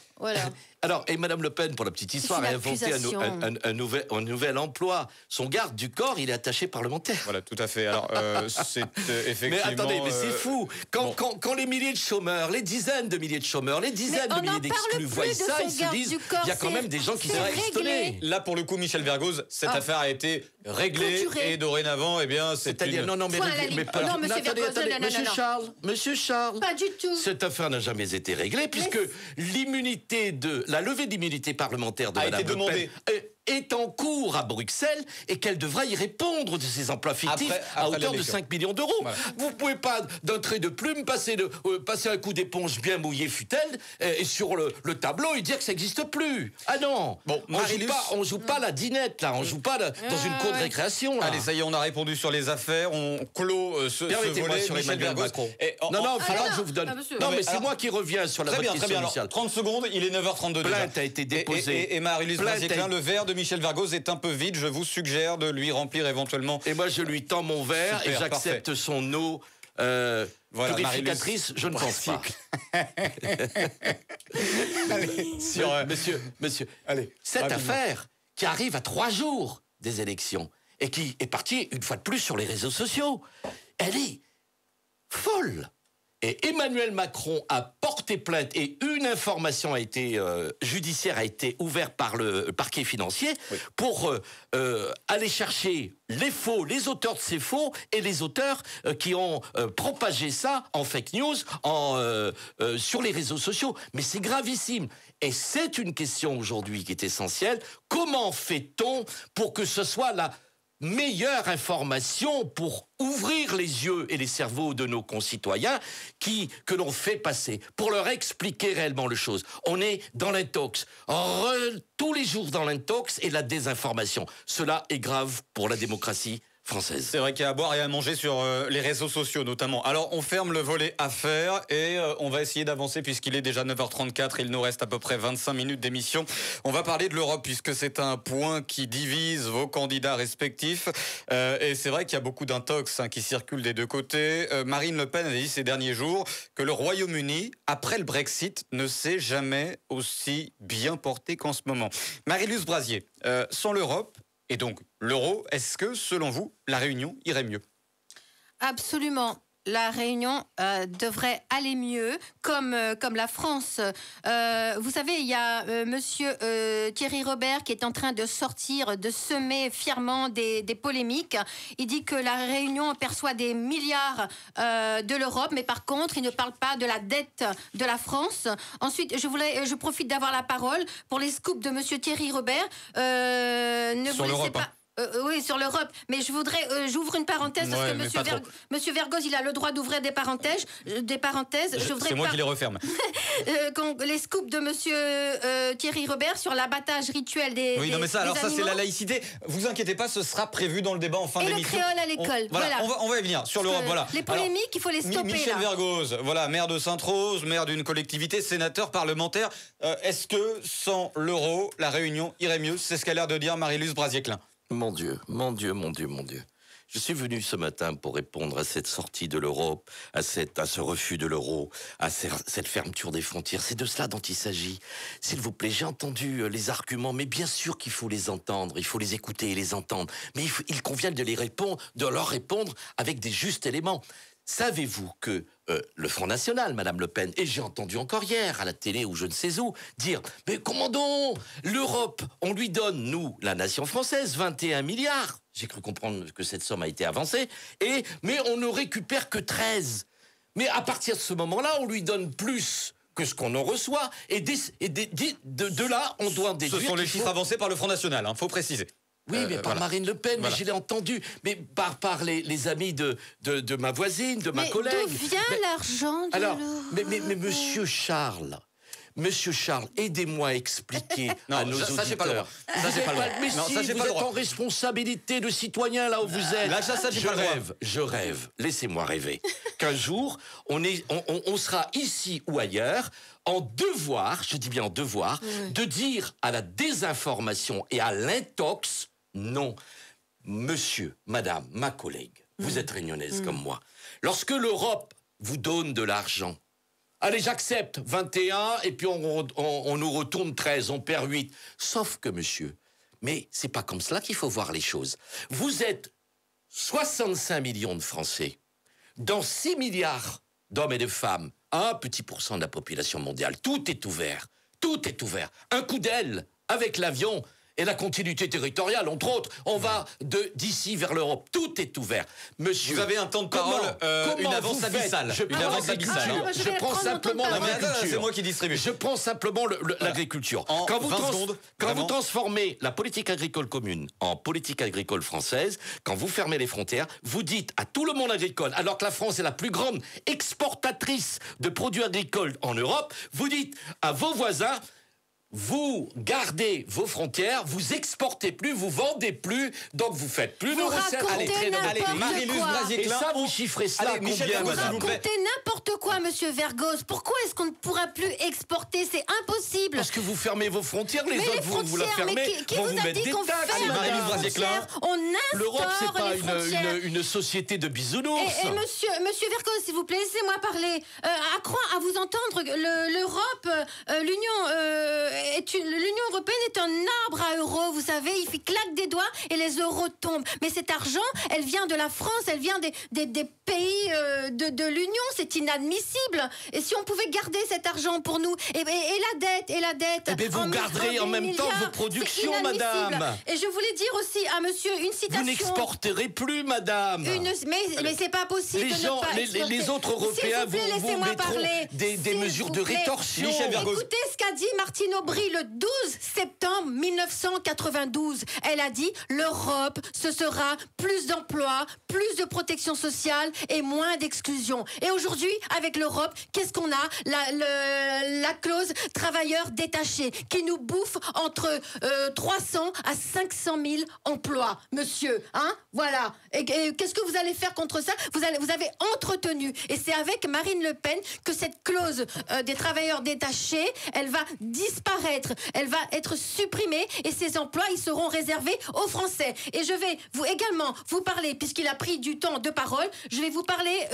Alors, et Madame Le Pen, pour la petite histoire, a inventé un nouvel emploi. Son garde du corps, il est attaché parlementaire. Voilà, tout à fait. Alors, c'est effectivement... Mais attendez, mais c'est fou. Quand les milliers de chômeurs, les dizaines de milliers de chômeurs, les dizaines de milliers d'exclus voient ça, ils se disent, il y a quand même des gens qui sont étonnés. Là, pour le coup, Michel Vergoz, cette affaire a été réglée et dorénavant, eh bien, c'est-à-dire, non, Monsieur Charles, pas du tout. Cette affaire n'a jamais été réglée, puisque la levée d'immunité parlementaire de Madame Le Pen est en cours à Bruxelles et qu'elle devra y répondre de ses emplois fictifs à hauteur de 5 millions d'euros. Voilà. Vous ne pouvez pas, d'un trait de plume, passer un coup d'éponge bien mouillé fut-elle et sur le tableau et dire que ça n'existe plus. Ah non, on joue pas la dinette, là, on joue pas dans une cour de récréation. Là. Allez, ça y est, on a répondu sur les affaires, on clôt ce volet sur Emmanuel Macron. Non, je vous donne... Non, mais c'est moi qui reviens sur la question initiale. 30 secondes, il est 9h32 déjà. Plainte a été déposée. Et Marie-Louise Brazier-Klein, le verre de Michel Vergoz est un peu vide, je vous suggère de lui remplir éventuellement. Et moi je lui tends mon verre et j'accepte son eau purificatrice, je ne pense pas. Allez, monsieur, allez, cette affaire qui arrive à 3 jours des élections et qui est partie une fois de plus sur les réseaux sociaux, elle est folle. Et Emmanuel Macron a porté plainte et une information judiciaire a été ouverte par le parquet financier pour aller chercher les auteurs de ces faux et les auteurs qui ont propagé ça en fake news sur les réseaux sociaux. Mais c'est gravissime. Et c'est une question aujourd'hui qui est essentielle. Comment fait-on pour que ce soit la meilleure information pour ouvrir les yeux et les cerveaux de nos concitoyens que l'on fait passer, pour leur expliquer réellement les choses. On est dans l'intox, tous les jours dans l'intox et la désinformation. Cela est grave pour la démocratie française. C'est vrai qu'il y a à boire et à manger sur les réseaux sociaux notamment. Alors on ferme le volet affaires et on va essayer d'avancer puisqu'il est déjà 9h34, il nous reste à peu près 25 minutes d'émission. On va parler de l'Europe puisque c'est un point qui divise vos candidats respectifs et c'est vrai qu'il y a beaucoup d'intox qui circulent des deux côtés. Marine Le Pen a dit ces derniers jours que le Royaume-Uni, après le Brexit, ne s'est jamais aussi bien porté qu'en ce moment. Marie-Louise Brazier, sans l'Europe, et donc l'euro, est-ce que, selon vous, la Réunion irait mieux ? Absolument. la Réunion devrait aller mieux, comme la France. Vous savez, il y a monsieur Thierry Robert qui est en train de semer fièrement des polémiques. Il dit que la Réunion perçoit des milliards de l'Europe, mais par contre, il ne parle pas de la dette de la France. Ensuite, je profite d'avoir la parole pour les scoops de monsieur Thierry Robert. Ne vous laissez pas... oui, sur l'Europe. Mais j'ouvre une parenthèse parce que monsieur Vergoz, il a le droit d'ouvrir des parenthèses. C'est moi qui les referme. Les scoops de monsieur Thierry Robert sur l'abattage rituel des Oui, non, mais ça, animaux. c'est la laïcité. Vous inquiétez pas, ce sera prévu dans le débat en fin d'émission. Et le créole à l'école. Voilà. On va y venir sur l'Europe. Voilà. Les polémiques, il faut les stopper. Michel Vergoz, voilà, maire de Sainte-Rose, maire d'une collectivité, sénateur, parlementaire. Est-ce que sans l'euro, la Réunion irait mieux? C'est ce qu'a l'air de dire Marie-Luce Brasier-Klein. Mon Dieu. Je suis venu ce matin pour répondre à cette sortie de l'Europe, à ce refus de l'euro, à cette fermeture des frontières. C'est de cela dont il s'agit. S'il vous plaît, j'ai entendu les arguments, mais bien sûr qu'il faut les entendre, il faut les écouter et les entendre. Mais il convient de leur répondre avec des justes éléments. Savez-vous que le Front National, Madame Le Pen, et j'ai entendu encore hier à la télé ou je ne sais où, dire « Mais comment donc l'Europe, on lui donne, nous, la nation française, 21 milliards !» J'ai cru comprendre que cette somme a été avancée. Mais on ne récupère que 13. Mais à partir de ce moment-là, on lui donne plus que ce qu'on en reçoit. Et de là, on doit déduire... Ce sont les chiffres avancés par le Front National, faut préciser. Oui, mais par Marine Le Pen, mais je l'ai entendu. Mais par les amis de ma voisine, de ma collègue. D'où vient l'argent de l'euro? Mais Monsieur Charles, aidez-moi à expliquer à nos auditeurs. Ça, j'ai pas le droit. Ça, j'ai pas le droit. Mais si, vous êtes en responsabilité de citoyen, là où vous êtes. Là, ça, j'ai pas le droit. Je rêve. Laissez-moi rêver. Qu'un jour, on sera ici ou ailleurs en devoir, je dis bien en devoir, de dire à la désinformation et à l'intox, non. Monsieur, madame, ma collègue, vous êtes réunionnaise comme moi. Lorsque l'Europe vous donne de l'argent, allez, j'accepte 21 et puis on nous retourne 13, on perd 8. Sauf que, monsieur, mais c'est pas comme cela qu'il faut voir les choses. Vous êtes 65 millions de Français, dans 6 milliards d'hommes et de femmes, 1 petit % de la population mondiale. Tout est ouvert. Tout est ouvert. Un coup d'aile avec l'avion et la continuité territoriale, entre autres. On va d'ici vers l'Europe. Tout est ouvert. Monsieur, vous avez un temps de parole, une avance abyssale. Je prends simplement l'agriculture. C'est moi qui distribue. Je prends simplement l'agriculture. Quand vous transformez la politique agricole commune en politique agricole française, quand vous fermez les frontières, vous dites à tout le monde agricole, alors que la France est la plus grande exportatrice de produits agricoles en Europe, vous dites à vos voisins, vous gardez vos frontières, vous exportez plus, vous vendez plus, donc vous faites plus de recettes. Allez, Marie-Luce Brasier-Klein. Et ça, vous chiffrez cela combien, Vous madame? racontez n'importe quoi, monsieur Vergoz. Pourquoi est-ce qu'on ne pourra plus exporter? C'est impossible. Parce que vous fermez vos frontières, les autres, vous la fermez, qui vont vous vous a mettre dit des qu'on taxes. ferme Marie-Luce les Brasier-Klein. frontières? On L'Europe, c'est instaure pas les frontières. une société de bisounours. Et monsieur Vergoz, s'il vous plaît, laissez-moi parler. À vous entendre, l'Europe, l'Union européenne est un arbre à euros, vous savez, il fait claque des doigts et les euros tombent. Mais cet argent, elle vient de la France, elle vient des pays de l'Union, c'est inadmissible. Et si on pouvait garder cet argent pour nous, et la dette. Eh bien, vous garderez en même temps vos productions, madame. Et je voulais dire aussi à monsieur une citation. Vous n'exporterez plus, madame. Mais c'est pas possible. Les autres Européens vous mettront des mesures de rétorsion. Écoutez ce qu'a dit Martine Aubry le 12 septembre 1992. Elle a dit l'Europe, ce sera plus d'emplois, plus de protection sociale et moins d'exclusion. Et aujourd'hui, avec l'Europe, qu'est-ce qu'on a? La clause travailleurs détachés qui nous bouffe entre 300 à 500 000 emplois, monsieur. Voilà. Et qu'est-ce que vous allez faire contre ça? Vous avez entretenu. Et c'est avec Marine Le Pen que cette clause des travailleurs détachés, elle va disparaître. elle va être supprimée et ces emplois, ils seront réservés aux Français. Et je vais également vous parler, puisqu'il a pris du temps de parole, je vais vous parler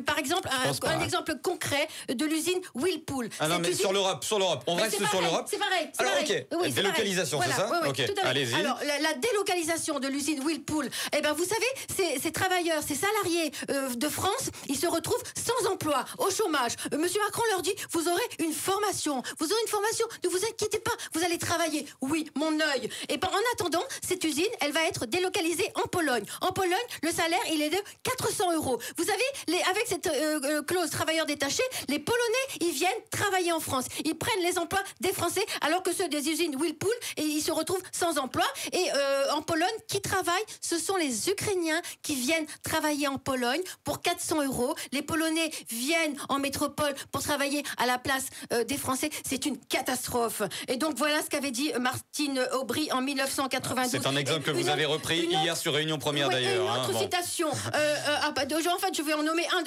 par exemple, un exemple concret de l'usine Whirlpool. Ah non, mais sur l'Europe, on reste sur l'Europe. C'est pareil. Alors, ok, oui, délocalisation, c'est ça? Oui, Ok, allez-y. Alors, la délocalisation de l'usine Whirlpool, eh ben, vous savez, ces travailleurs, ces salariés de France, ils se retrouvent sans emploi, au chômage. Monsieur Macron leur dit, vous aurez une formation. Vous aurez une formation, ne vous inquiétez pas, vous allez travailler. Oui, mon œil. Et ben, en attendant, cette usine, elle va être délocalisée en Pologne. En Pologne, le salaire, il est de 400 €. Vous savez, avec cette clause travailleurs détachés, les Polonais, ils viennent travailler en France. Ils prennent les emplois des Français, alors que ceux des usines Whirlpool, et ils se retrouvent sans emploi. Et en Pologne, qui travaillent, ce sont les Ukrainiens qui viennent travailler en Pologne pour 400 €. Les Polonais viennent en métropole pour travailler à la place des Français. C'est une catastrophe. Et donc voilà ce qu'avait dit Martine Aubry en 1992. C'est un exemple que vous avez repris hier sur Réunion Première d'ailleurs. Une autre citation. En fait, je vais en nommer un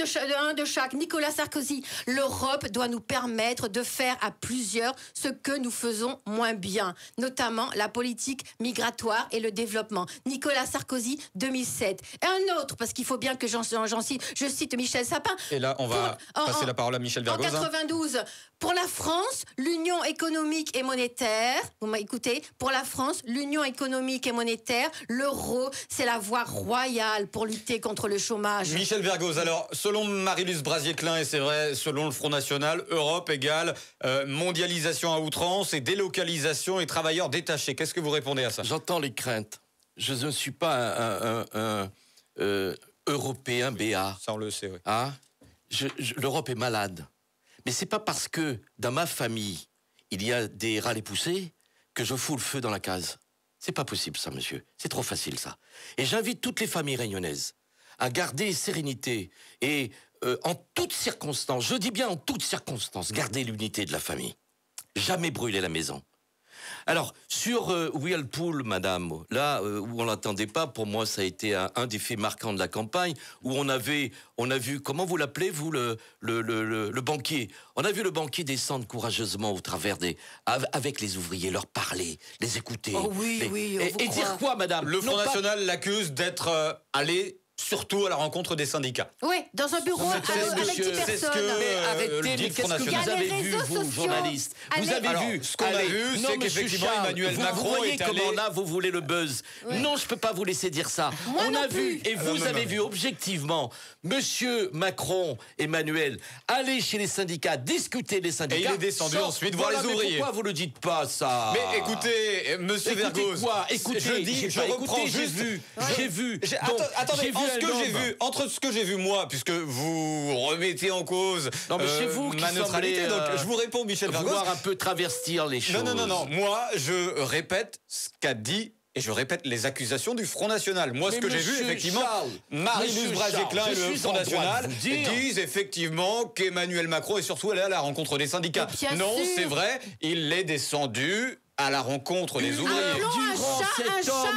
de chaque. Nicolas Sarkozy. L'Europe doit nous permettre de faire à plusieurs ce que nous faisons moins bien, notamment la politique migratoire et le développement. Nicolas Sarkozy, 2007. Et un autre, parce qu'il faut bien que je cite Michel Sapin. Et là, on va passer la parole à Michel Vergoz. En 92, pour la France, l'Union économique et monétaire, vous m'écoutez, pour la France, l'Union économique et monétaire, l'euro, c'est la voie royale pour lutter contre le chômage. Michel Vergoz, alors, selon Marie-Luce Brasier-Klein, et c'est vrai, selon le Front National, Europe égale mondialisation à outrance et délocalisation et travailleurs détachés. Qu'est-ce que vous répondez à ça? J'entends les craintes. Je ne suis pas un Européen BA. Ça, on le sait, oui. Hein? L'Europe est malade. Mais c'est pas parce que dans ma famille, il y a des râles poussés que je fous le feu dans la case. C'est pas possible, ça, monsieur. C'est trop facile, ça. Et j'invite toutes les familles réunionnaises à garder sérénité et en toutes circonstances, je dis bien en toutes circonstances, garder l'unité de la famille. Jamais brûler la maison. Alors, sur Whirlpool, madame, là où on l'attendait pas, pour moi, ça a été un des faits marquants de la campagne, où on a vu, comment vous l'appelez, vous, le banquier. On a vu le banquier descendre courageusement au travers avec les ouvriers, leur parler, les écouter. Oh oui, oui. Et dire quoi, madame? Le Front National l'accuse d'être allé surtout à la rencontre des syndicats. Oui, dans un bureau avec 10 personnes. C'est ce que dit le Front National. Vous avez vu, vous, journaliste? Vous avez vu? Ce qu'on a vu, c'est qu'effectivement Emmanuel Macron est allé... Comment là, vous voulez le buzz? Oui. Non, je peux pas vous laisser dire ça. Moi on a plus. vu, et vous avez vu objectivement, Monsieur Macron, Emmanuel, aller chez les syndicats, discuter les syndicats. Et il est descendu ensuite voir les ouvriers. Pourquoi vous le dites pas, ça? Mais écoutez, Monsieur Vergoz... Écoutez, je reprends juste... J'ai vu. Attendez, entre ce que j'ai vu moi, puisque vous remettez en cause ma neutralité, donc je vous réponds, Michel Vergoz. Vouloir un peu travestir les choses. Non. Moi, je répète ce qu'a dit et je répète les accusations du Front National. Moi, ce que j'ai vu, effectivement, Marie-Luce Brasier-Klein et le Front National disent effectivement qu'Emmanuel Macron est surtout allé à la rencontre des syndicats. Non, c'est vrai, il est descendu à la rencontre des ouvriers.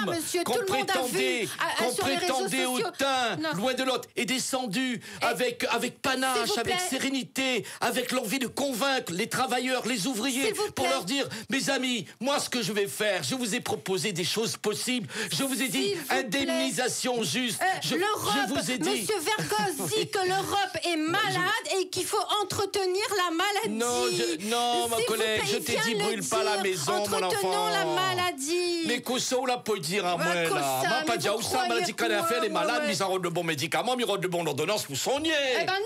Monsieur, tout le monde a vu qu'on prétendait hautain, loin de l'autre, est descendu avec panache, avec sérénité, avec l'envie de convaincre les travailleurs, les ouvriers, pour leur dire, mes amis, moi ce que je vais faire, je vous ai proposé des choses possibles, je vous ai dit indemnisation juste, je vous ai dit... Monsieur Vergoz dit que l'Europe est malade et qu'il faut entretenir la maladie. Non, ma collègue, je t'ai dit, brûle pas la maison. Entretenons la maladie. Mais Kosso, on l'a pas dire à moi, là. Ma pas dit, ça, maladie qu'on a fait, les malades, mais ça rend de bons médicaments, mais rend de bons ordonnances pour soigner. Eh ben non,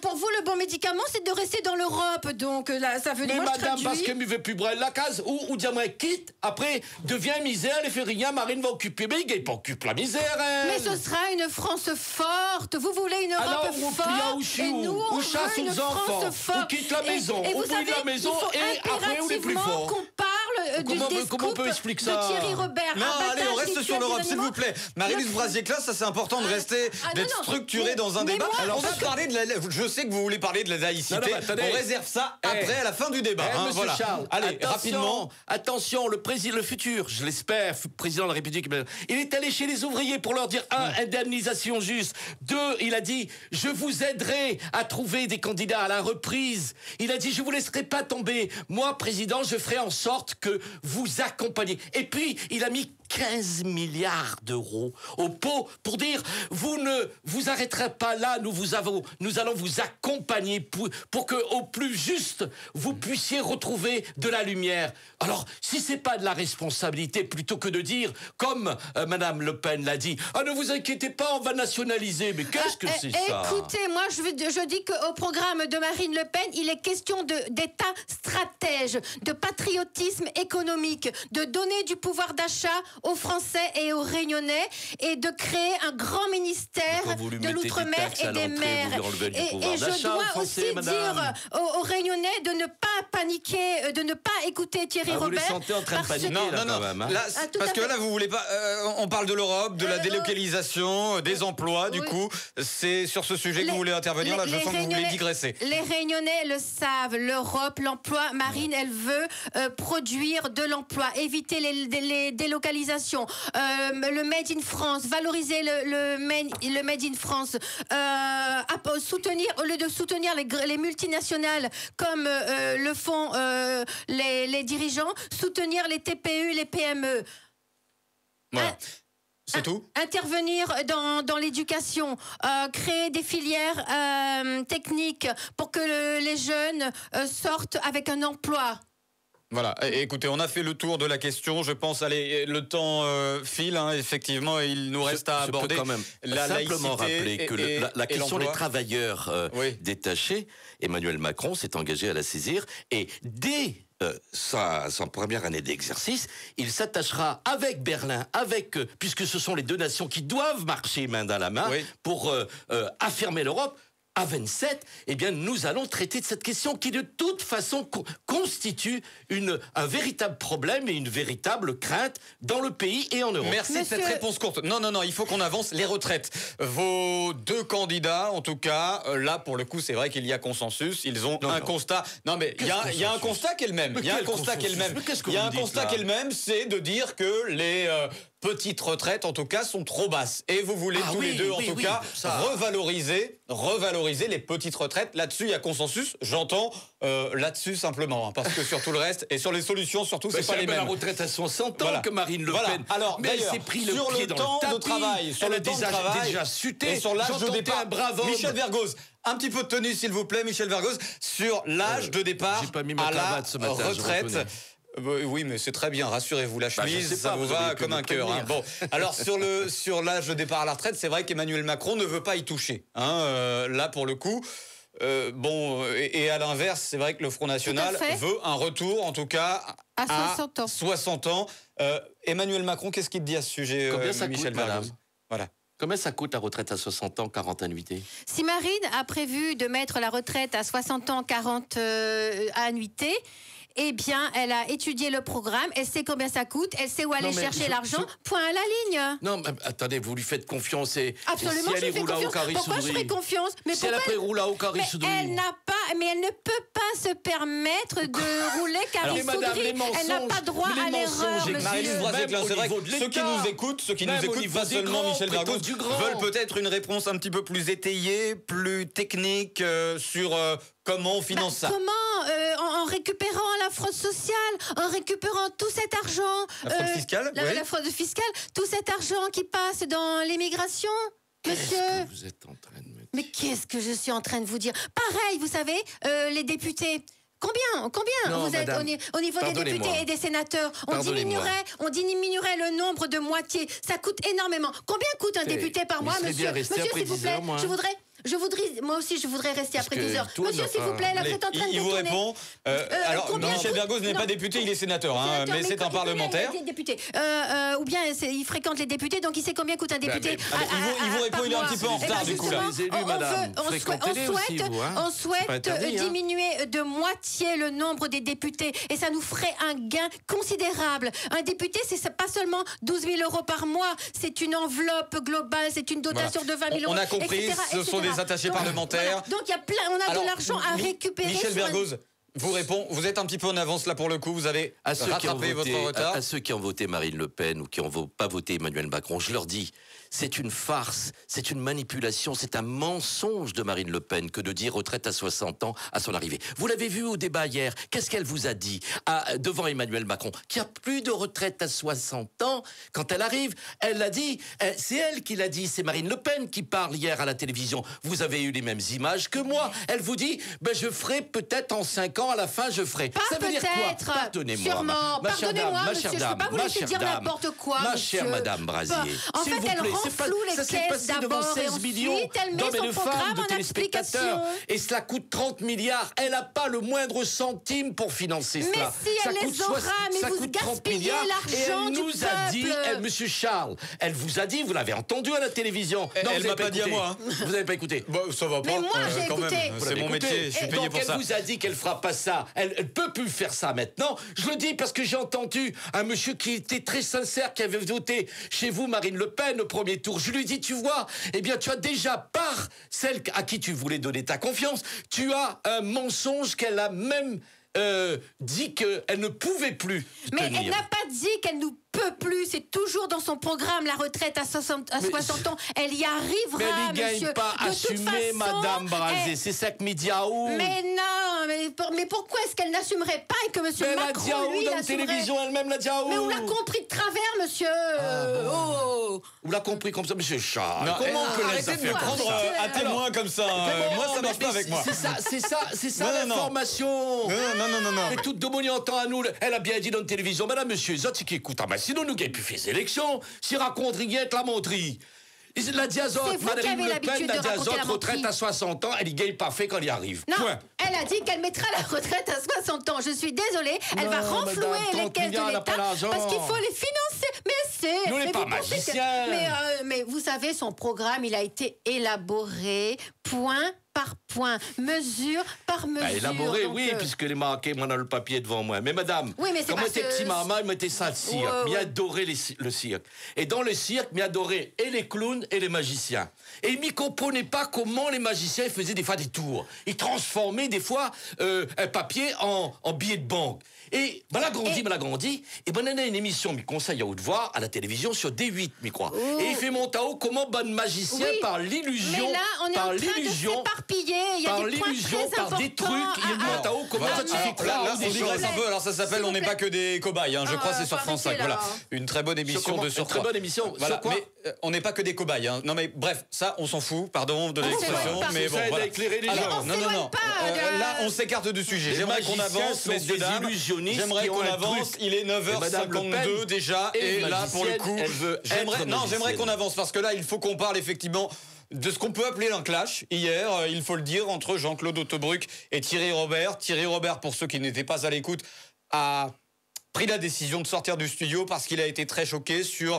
pour vous, le bon médicament, c'est de rester dans l'Europe. Donc, là, ça veut dire, mais madame, parce que ne veut plus brûler la case, ou diamant quitte, après, devient misère, elle fait rien, Marine va occuper, mais il pas occupe la misère, hein. Mais ce sera une France forte. Vous voulez une Europe forte. Et nous, on veut une France forte. On quitte la maison, on brûle la maison, et après, on est plus fort. Qu'on parle comment on peut expliquer ça? De Thierry Robert. Non, allez, on reste sur l'Europe, s'il vous plaît. Marie-Lise Brazier-Claes, ça c'est important de rester, d'être structuré dans un débat. Alors, on va parler de la... Je sais que vous voulez parler de la laïcité. On réserve ça après, à la fin du débat. Monsieur voilà. Charles, allez, rapidement. Attention, le futur, je l'espère, président de la République, il est allé chez les ouvriers pour leur dire, indemnisation juste. 2, il a dit, je vous aiderai à trouver des candidats à la reprise. Il a dit, je vous laisserai pas tomber. Moi, président, je ferai en sorte que vous accompagnez. Et puis, il a mis 15 milliards d'euros au pot pour dire, vous ne vous arrêterez pas là, nous allons vous accompagner pour que, au plus juste, vous puissiez retrouver de la lumière. Alors, si c'est pas de la responsabilité, plutôt que de dire, comme Madame Le Pen l'a dit, ne vous inquiétez pas, on va nationaliser. Mais qu'est-ce que c'est ça? Écoutez, moi, je dis qu'au programme de Marine Le Pen, il est question d'État stratège, de patriotisme économique, de donner du pouvoir d'achat aux Français et aux Réunionnais et de créer un grand ministère de l'outre-mer et des mers. Et je dois aussi dire aux Réunionnais de ne pas paniquer, de ne pas écouter Thierry Robert. Vous les sentez en train de paniquer non, quand même, hein. Là, parce que là, vous voulez pas... on parle de l'Europe, de la délocalisation, des emplois, du coup. C'est sur ce sujet que vous voulez intervenir. Là, je sens que vous voulez digresser. Les Réunionnais le savent. L'Europe, l'emploi, Marine, elle veut produire de l'emploi, éviter les délocalisations, le Made in France, valoriser le Made in France, soutenir, au lieu de soutenir les multinationales comme le font les dirigeants, soutenir les TPE, les PME. Voilà. C'est tout. Intervenir dans l'éducation, créer des filières techniques pour que les jeunes sortent avec un emploi. Voilà, écoutez, on a fait le tour de la question. Je pense, allez, le temps file, effectivement, et il nous reste à aborder quand même la simplement rappeler que la question des travailleurs détachés, Emmanuel Macron s'est engagé à la saisir, et dès sa première année d'exercice, il s'attachera avec Berlin, puisque ce sont les deux nations qui doivent marcher main dans la main pour affirmer l'Europe. À 27, eh bien, nous allons traiter de cette question qui, de toute façon, constitue un véritable problème et une véritable crainte dans le pays et en Europe. Merci de cette réponse courte. Non, il faut qu'on avance. Les retraites. Vos deux candidats, en tout cas, là, pour le coup, c'est vrai qu'il y a consensus. Ils ont un constat. Non, mais il y a un constat qui est le même. Il y a un constat qui est le même. Il y a un constat qui est le même, c'est de dire que les petites retraites, en tout cas, sont trop basses. Et vous voulez tous les deux, en tout cas, revaloriser les petites retraites. Là-dessus, il y a consensus. J'entends là-dessus simplement. Parce que sur tout le reste, et sur les solutions, surtout, c'est pas les mêmes. La retraite à 60 ans que Marine Le Pen. Alors, mais elle s'est pris le pied dans le tapis. Sur le temps de travail, déjà suté. Et sur l'âge de départ. Michel Vergoz, un petit peu de tenue, s'il vous plaît, Michel Vergoz, sur l'âge de départ à la retraite. Oui, mais c'est très bien, rassurez-vous, la chemise, ça vous va comme un cœur. Bon, alors sur l'âge de départ à la retraite, c'est vrai qu'Emmanuel Macron ne veut pas y toucher. Là, pour le coup, et à l'inverse, c'est vrai que le Front National veut un retour, en tout cas, à 60 ans. Emmanuel Macron, qu'est-ce qu'il dit à ce sujet, Michel Vergoz? Voilà. Combien ça coûte la retraite à 60 ans, 40 annuités? Si Marine a prévu de mettre la retraite à 60 ans, 40 annuités, eh bien, elle a étudié le programme, elle sait combien ça coûte, elle sait où aller chercher l'argent, point à la ligne. Non, mais attendez, vous lui faites confiance Absolument, si elle je lui fais confiance. Pourquoi je ferais confiance? Mais si elle après roule à Caris-Soudry. Elle ne peut pas se permettre de rouler Caris-Soudry. Elle n'a pas droit à l'erreur, monsieur. C'est vrai que ceux qui nous écoutent, pas seulement Michel Vergoz, veulent peut-être une réponse un petit peu plus étayée, plus technique sur comment on finance ça. Comment en récupérant la fraude sociale, en récupérant tout cet argent... La fraude fiscale, la fraude fiscale, tout cet argent qui passe dans l'immigration, monsieur. Qu'est-ce que vous êtes en train de me dire? Mais qu'est-ce que je suis en train de vous dire? Pareil, vous savez, les députés... Combien non, vous êtes au niveau des députés et des sénateurs? On diminuerait le nombre de moitié. Ça coûte énormément. Combien coûte un député par mois, monsieur? Monsieur, s'il vous plaît, moi aussi, je voudrais rester Parce après que 12 heures. toi, Monsieur, s'il vous plaît, là, vous êtes en train de Il vous détourner. répond. Alors, combien Michel coûte- Bergoz n'est non. pas député, il est sénateur, hein, mais c'est un parlementaire. Des députés. Ou bien il fréquente les députés, donc il sait combien coûte un député. il vous répond, il est un petit peu en retard, du coup, là. Les élus, madame, fréquentez-les aussi, vous, hein. On C'est pas souhaite interdit, hein. diminuer de moitié le nombre des députés et ça nous ferait un gain considérable. Un député, c'est pas seulement 12 000 euros par mois, c'est une enveloppe globale, c'est une dotation de 20 000 euros. On a compris, etc., ce sont des attachés parlementaires. Voilà. Donc il y a on a Alors, de l'argent à récupérer. Michel sur un- Bergoz vous répond, vous êtes un petit peu en avance là pour le coup, vous avez À ceux, qui ont rattrapé voté, votre retard. à ceux qui ont voté Marine Le Pen ou qui n'ont pas voté Emmanuel Macron, je leur dis, c'est une farce, c'est une manipulation, c'est un mensonge de Marine Le Pen que de dire retraite à 60 ans à son arrivée. Vous l'avez vu au débat hier, qu'est-ce qu'elle vous a dit devant Emmanuel Macron? Qu'il n'y a plus de retraite à 60 ans quand elle arrive. Elle l'a dit, c'est elle qui l'a dit, c'est Marine Le Pen qui parle hier à la télévision. Vous avez eu les mêmes images que moi. Elle vous dit, je ferai peut-être en 5 ans, à la fin je ferai. Pas Ça veut dire quoi? peut-être. Pardonnez-moi. Sûrement. Ma chère dame, Pardonnez-moi, ma monsieur, chère je peux dame, pas vous ma laisser chère dire dame, n'importe quoi, ma monsieur. chère madame Brasier. En s'il fait, vous elle plaît, renfloue les ça s'est caisses passé devant d'abord et 16 millions ensuite, elle met d'hommes et son de programme femmes, de en téléspectateurs. explication. Et cela coûte 30 milliards. Elle n'a pas le moindre centime pour financer Mais cela. si, Ça elle coûte les aura, mais ça vous coûte 30 gaspillez milliards. Et l'argent elle du nous a dit, peuple. monsieur Charles, elle vous a dit, vous l'avez entendu à la télévision. Non, Elle vous m'a avez pas dit à écouté. moi, hein. Vous n'avez pas écouté. Bon, ça va pas. Mais moi, j'ai quand même. écouté. C'est mon Écoutez, métier, je suis payé donc pour ça. elle vous a dit qu'elle fera pas ça. Elle peut plus faire ça maintenant. Je le dis parce que j'ai entendu un monsieur qui était très sincère, qui avait voté chez vous Marine Le Pen au premier tour. Je lui dis, tu vois, eh bien tu as déjà par celle à qui tu voulais donner ta confiance, tu as un mensonge qu'elle a même dit qu'elle ne pouvait plus Mais tenir. elle n'a pas dit qu'elle nous peut plus. C'est toujours dans son programme, la retraite à 60 ans. Elle y arrivera, Mais elle n'y gagne monsieur. pas. De toute Assumez, façon, madame Brasé. elle- C'est ça que Médiaou. Mais non, mais pourquoi est-ce qu'elle n'assumerait pas et que monsieur Mais la Macron, Diaou lui, dans la l'assumerait? télévision elle-même, la Diaou. Mais on l'a compris de travers, monsieur. Oh. Vous l'avez compris comme ça, monsieur Charles. Non, Comment on peut arrêtez laisser de me faire prendre ça à témoin comme ça. Moi, ça marche pas avec moi. C'est ça Non, non, non. l'information. Non. Mais toute de mon entend à nous, elle a bien dit dans la télévision, madame, monsieur, ça c'est qui écoute, mais sinon nous gagnons plus fait élections, si raconte rien que la menterie. La diazote, C'est vous qui madame avez Le l'habitude Pen, la de raconter diazote, la retraite menterie. à 60 ans, elle y gagne pas fait quand elle y arrive. Non, Point. elle a dit qu'elle mettra la retraite à 60 ans. Je suis désolée, elle va Non, renflouer madame, les 30 caisses de milliards, elle a pas l'État l'argent. parce qu'il faut les financer. Mais c'est... Nous, on n'est mais pas vous pensez que- magiciens. Mais vous savez, son programme, il a été élaboré point par point, mesure par mesure. Élaboré, Donc, oui, puisque les marqués, moi, dans le papier devant moi. Mais madame, Oui, mais c'est quand moi parce j'étais que- petit maman, il mettait ça le cirque. Ouais, Il ouais. adorait le cirque. Et dans le cirque, il adorait et les clowns et les magiciens. Et il ne comprenait pas comment les magiciens faisaient des fois des tours. Ils transformaient des fois un papier en billet de banque. Et m'a grandi. Et ben on a une émission, mi conseil à haute voix, à la télévision sur D8, mi crois. Oh. Et il fait mon tao comment bon magicien Oui, par l'illusion, mais là, on est par en train de l'illusion, s'éparpiller. Il y a par des points l'illusion, très par des importants trucs. Il y a à- mon tao comment Voilà, ça tu fais là, là, on digresse un peu. Alors ça s'appelle S'il On vous n'est plaît. pas que des cobayes. Hein. Je crois que c'est sur faut France 5. arrêter, là. Voilà, une très bonne émission comment de Une sur très 3. bonne émission. Voilà, Sur quoi mais on n'est pas que des cobayes. Hein. Non mais bref, ça on s'en fout. Pardon de l'expression, pas. mais bon Ça aide à voilà. éclairer les Alors, gens. non. s'éloigne pas de- Là, on s'écarte du sujet. Les J'aimerais qu'on magiciens avance, sont messieurs des dames. illusionnistes J'aimerais qui ont qu'on un avance. truc. Il est Et Madame Le 9h52 Pen déjà. est Et là, pour le magicienne, coup, elle veut j'aimerais être magicienne. qu'on avance parce que là, il faut qu'on parle effectivement de ce qu'on peut appeler un clash. Hier, il faut le dire, entre Jean-Claude Autobruck et Thierry Robert. Thierry Robert, pour ceux qui n'étaient pas à l'écoute, a pris la décision de sortir du studio parce qu'il a été très choqué sur,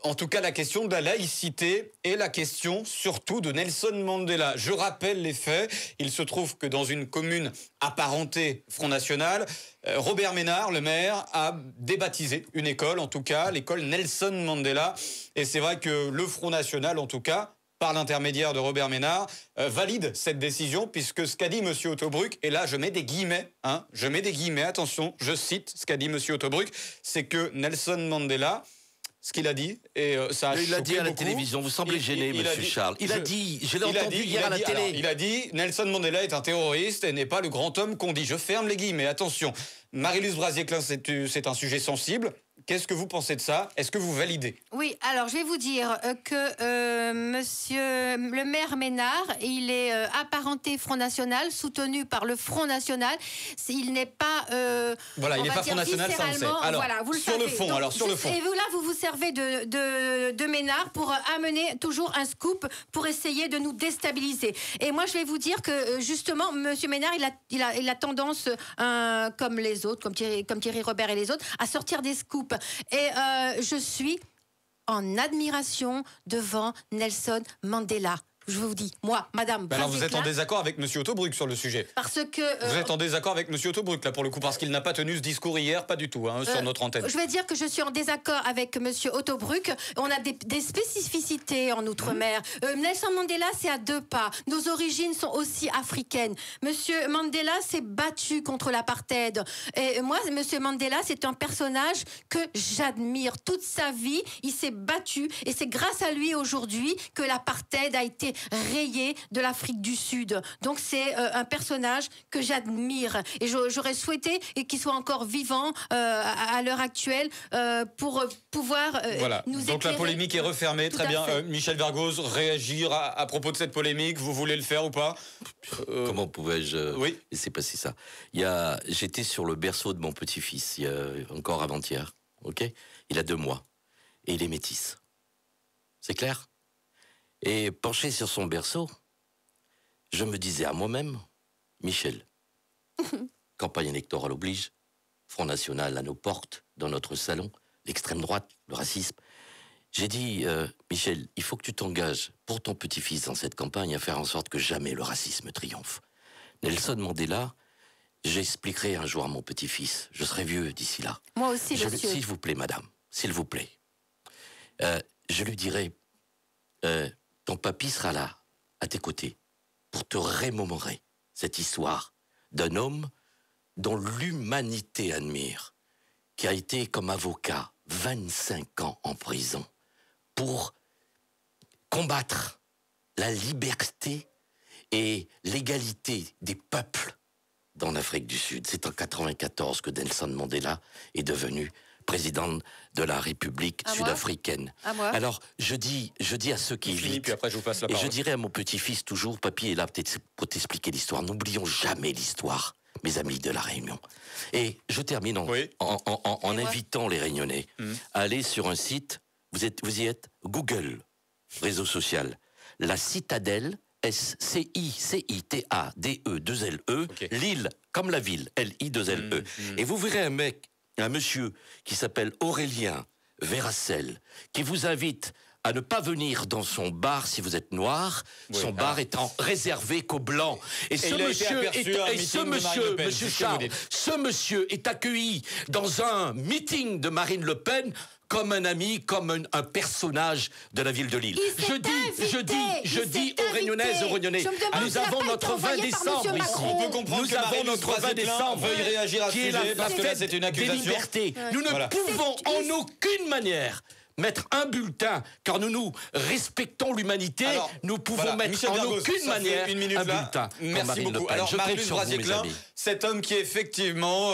en tout cas, la question de la laïcité et la question surtout de Nelson Mandela. Je rappelle les faits. Il se trouve que dans une commune apparentée Front National, Robert Ménard, le maire, a débaptisé une école, en tout cas, l'école Nelson Mandela. Et c'est vrai que le Front National, en tout cas, par l'intermédiaire de Robert Ménard, valide cette décision, puisque ce qu'a dit M. Autobruck, et là je mets des guillemets, attention, je cite ce qu'a dit M. Autobruck, c'est que Nelson Mandela, ce qu'il a dit, et ça a Il l'a dit choqué à la beaucoup. télévision, vous semblez gêné, il a monsieur dit- Charles. Il a dit, je l'ai entendu hier à la télé. alors, il a dit, Nelson Mandela est un terroriste et n'est pas le grand homme qu'on dit. Je ferme les guillemets, attention. Marie-Luce Brasier-Klein, c'est un sujet sensible Qu'est-ce que vous pensez de ça? Est-ce que vous validez? Oui, alors je vais vous dire que monsieur le maire Ménard, il est apparenté Front National, soutenu par le Front National. Il n'est pas... voilà, il n'est pas Front National, ça on sait. Alors, voilà, vous le sur savez. le fond, Donc, alors sur le fond. Et vous là, vous vous servez de Ménard pour amener toujours un scoop pour essayer de nous déstabiliser. Et moi, je vais vous dire que justement, monsieur Ménard, il a tendance, comme les autres, comme Thierry Robert et les autres, à sortir des scoops. Et je suis en admiration devant Nelson Mandela. Je vous dis, moi, madame. Alors vous êtes en désaccord avec monsieur Autobruck sur le sujet? Parce que... vous êtes en désaccord avec monsieur Autobruck, là, pour le coup, parce qu'il n'a pas tenu ce discours hier, pas du tout, hein, sur notre antenne. Je vais dire que je suis en désaccord avec monsieur Autobruck. On a des spécificités en Outre-mer. Nelson Mandela, c'est à 2 pas. Nos origines sont aussi africaines. Monsieur Mandela s'est battu contre l'apartheid. Et moi, monsieur Mandela, c'est un personnage que j'admire. Toute sa vie, il s'est battu. Et c'est grâce à lui, aujourd'hui, que l'apartheid a été rayé de l'Afrique du Sud. Donc c'est un personnage que j'admire et j'aurais souhaité qu'il soit encore vivant à l'heure actuelle pour pouvoir voilà. nous éclairer. Donc la polémique est refermée. Très bien. Michel Vergoz, réagir à propos de cette polémique, vous voulez le faire ou pas? Comment pouvais-je oui. laisser passer ça? J'étais sur le berceau de mon petit-fils, encore avant-hier. Okay, il a 2 mois et il est métis. C'est clair? Et penché sur son berceau, je me disais à moi-même, Michel, campagne électorale oblige, Front National à nos portes, dans notre salon, l'extrême droite, le racisme. J'ai dit, Michel, il faut que tu t'engages pour ton petit-fils dans cette campagne à faire en sorte que jamais le racisme triomphe. Nelson Mandela, j'expliquerai un jour à mon petit-fils, je serai vieux d'ici là. Moi aussi, monsieur. S'il vous plaît, madame, s'il vous plaît, je lui dirai... ton papy sera là, à tes côtés, pour te remémorer cette histoire d'un homme dont l'humanité admire, qui a été comme avocat 25 ans en prison pour combattre la liberté et l'égalité des peuples dans l'Afrique du Sud. C'est en 1994 que Nelson Mandela est devenu président de la République sud-africaine. Alors, je dis à ceux qui évitent, puis après je vous passe la parole. Et je dirais à mon petit-fils toujours, papy est là peut-être pour t'expliquer l'histoire. N'oublions jamais l'histoire, mes amis de la Réunion. Et je termine en invitant les Réunionnais à aller sur un site, vous y êtes, Google, réseau social, la Citadelle, SCICITADE2LE, Lille, comme la ville, LI2LE. Et vous verrez un monsieur qui s'appelle Aurélien Véracel, qui vous invite à ne pas venir dans son bar si vous êtes noir, son bar étant réservé qu'aux blancs. Et ce monsieur est accueilli dans un meeting de Marine Le Pen comme un ami, comme un personnage de la ville de Lille. Je dis aux Réunionnaises et aux Réunionnais, nous avons notre 20 décembre ici. On peut comprendre que avons notre 20 décembre veuille réagir à ce sujet, parce que là c'est une accusation. Des libertés. Nous ne pouvons en aucune manière mettre un bulletin, car nous respectons l'humanité, nous pouvons mettre en aucune manière un bulletin. Merci beaucoup. Alors, Marie-Luz Brasier-Klein, cet homme qui effectivement,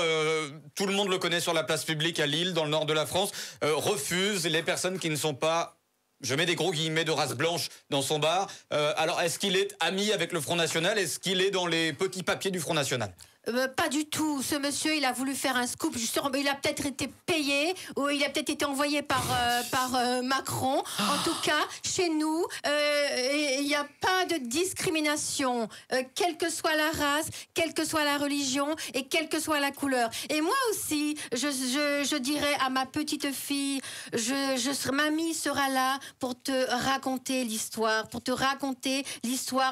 tout le monde le connaît sur la place publique à Lille, dans le nord de la France, refuse les personnes qui ne sont pas, je mets des gros guillemets, de race blanche dans son bar. Alors, est-ce qu'il est ami avec le Front National? Est-ce qu'il est dans les petits papiers du Front National? Pas du tout. Ce monsieur, il a voulu faire un scoop. Justement, il a peut-être été payé ou il a peut-être été envoyé par Macron. En tout cas, chez nous, il n'y a pas de discrimination, quelle que soit la race, quelle que soit la religion et quelle que soit la couleur. Et moi aussi, je dirais à ma petite fille, mamie sera là pour te raconter l'histoire,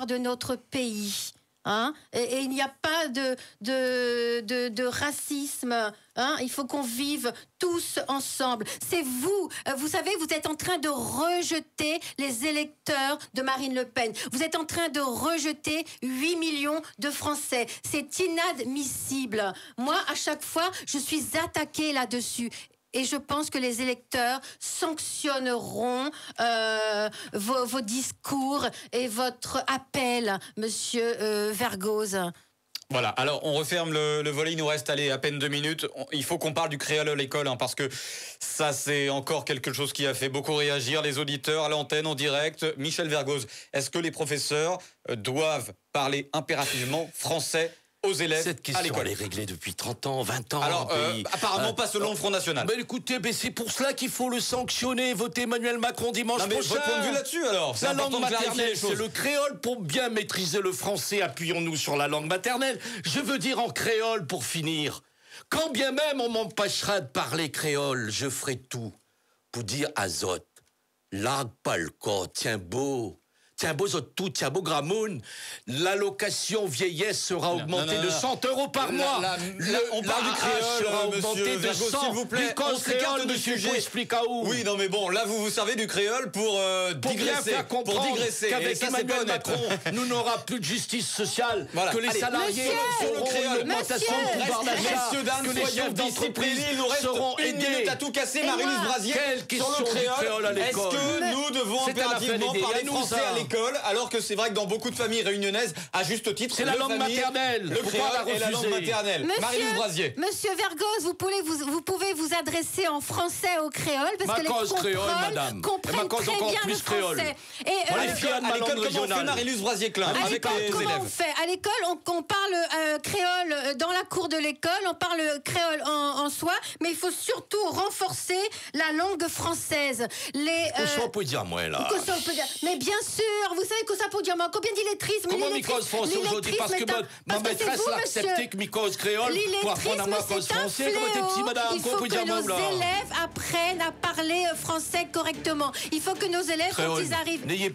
de notre pays. Hein? Et il n'y a pas de racisme. Hein? Il faut qu'on vive tous ensemble. C'est vous savez, vous êtes en train de rejeter les électeurs de Marine Le Pen. Vous êtes en train de rejeter 8 millions de Français. C'est inadmissible. Moi, à chaque fois, je suis attaquée là-dessus. Et je pense que les électeurs sanctionneront vos discours et votre appel, monsieur Vergoz. Voilà, alors on referme le volet, il nous reste à peine 2 minutes. Il faut qu'on parle du créole à l'école, hein, parce que ça c'est encore quelque chose qui a fait beaucoup réagir les auditeurs à l'antenne, en direct. Michel Vergoz, est-ce que les professeurs doivent parler impérativement français aux élèves Cette à question, l'école? elle est réglée depuis 30 ans, 20 ans. Alors, apparemment pas selon le Front National. Mais écoutez, c'est pour cela qu'il faut le sanctionner, voter Emmanuel Macron dimanche Non, mais prochain. votre point de vue là-dessus alors? C'est La important langue de clarifier maternelle, les choses. c'est le créole. Pour bien maîtriser le français, appuyons-nous sur la langue maternelle. Je veux dire en créole pour finir. Quand bien même on m'empêchera de parler créole, je ferai tout pour dire à Zot, lag pas le corps, tiens beau. Tiens beau tout, tiens beau Gramoun, l'allocation vieillesse sera augmentée de 100 € par mois. On parle du créole, sera monsieur augmenté de Vergoz, 100. s'il vous plaît. On s'écarte du sujet. Explique à où. Oui, non mais bon, là vous vous servez du créole pour Pour bien digresser, faire pour comprendre digresser. Et qu'avec ça, c'est pas Emmanuel honnête. Macron, nous n'aura plus de justice sociale, Voilà. que les Allez, salariés monsieur, auront créole, une augmentation monsieur, de pouvoir d'achat, Messieurs, dames, que les soyons chefs d'entreprise disciplinés. Il nous reste seront une minute aidés. à tout casser. Et Marie-Lise moi, Brasier, quelle sur question le du créole à créole, est-ce l'école? que nous devons C'est un affaire impérativement d'aider. parler Et nous, français ça. à l'école, alors que c'est vrai que dans beaucoup de familles réunionnaises, à juste titre, C'est la le langue famille, maternelle. le Pourquoi créole la est la langue refuser? maternelle. Marie-Lise Brasier. Monsieur Vergoz, vous pouvez vous adresser en français au créole parce que les cause créole, contrôles madame. Et comprennent ma cause très encore bien plus le créole. français. Et, On À les filles de ma l'école, langue comment on fait régionale. Marie-Lise Brasier-Klein à avec l'école, les comment on élèves? fait? À l'école, on parle créole dans la cour de l'école, on parle créole en soi, mais il faut surtout renforcer la langue française. Qu'on peut dire moi là. Que ça, on peut dire. Mais bien sûr, vous savez que ça peut dire, mais combien d'illetrisme? Comment m'y cause français aujourd'hui? Parce que ma maîtresse l'a accepté que m'y cause créole pour apprendre à moi cause français. Comment t'es petit madame? Il faut Qu'on peut que dire nos moi là? élèves apprennent à parler français correctement. Il faut que nos élèves, quand Créole. ils arrivent... N'ayez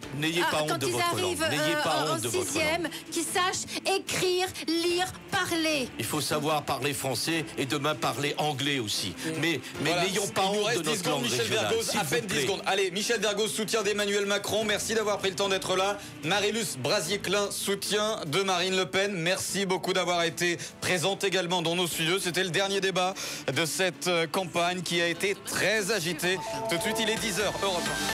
pas honte quand de ils votre langue. arrivent N'ayez pas en honte de votre langue. sixième, qu'ils sachent écrire, lire, parler. Il faut savoir parler français et demain parler anglais aussi. Mais Voilà. n'ayons pas Il nous honte reste de 10 notre secondes, langue Michel régionale. Vergoz, s'il à vous peine 10 plaît. secondes. Allez, Michel Vergoz, soutien d'Emmanuel Macron. Merci d'avoir pris le temps d'être là. Marie-Luce Brasier-Klein, soutien de Marine Le Pen. Merci beaucoup d'avoir été présente également dans nos studios. C'était le dernier débat de cette campagne qui a été très agitée. Tout de suite, il est 10h, Europe 1.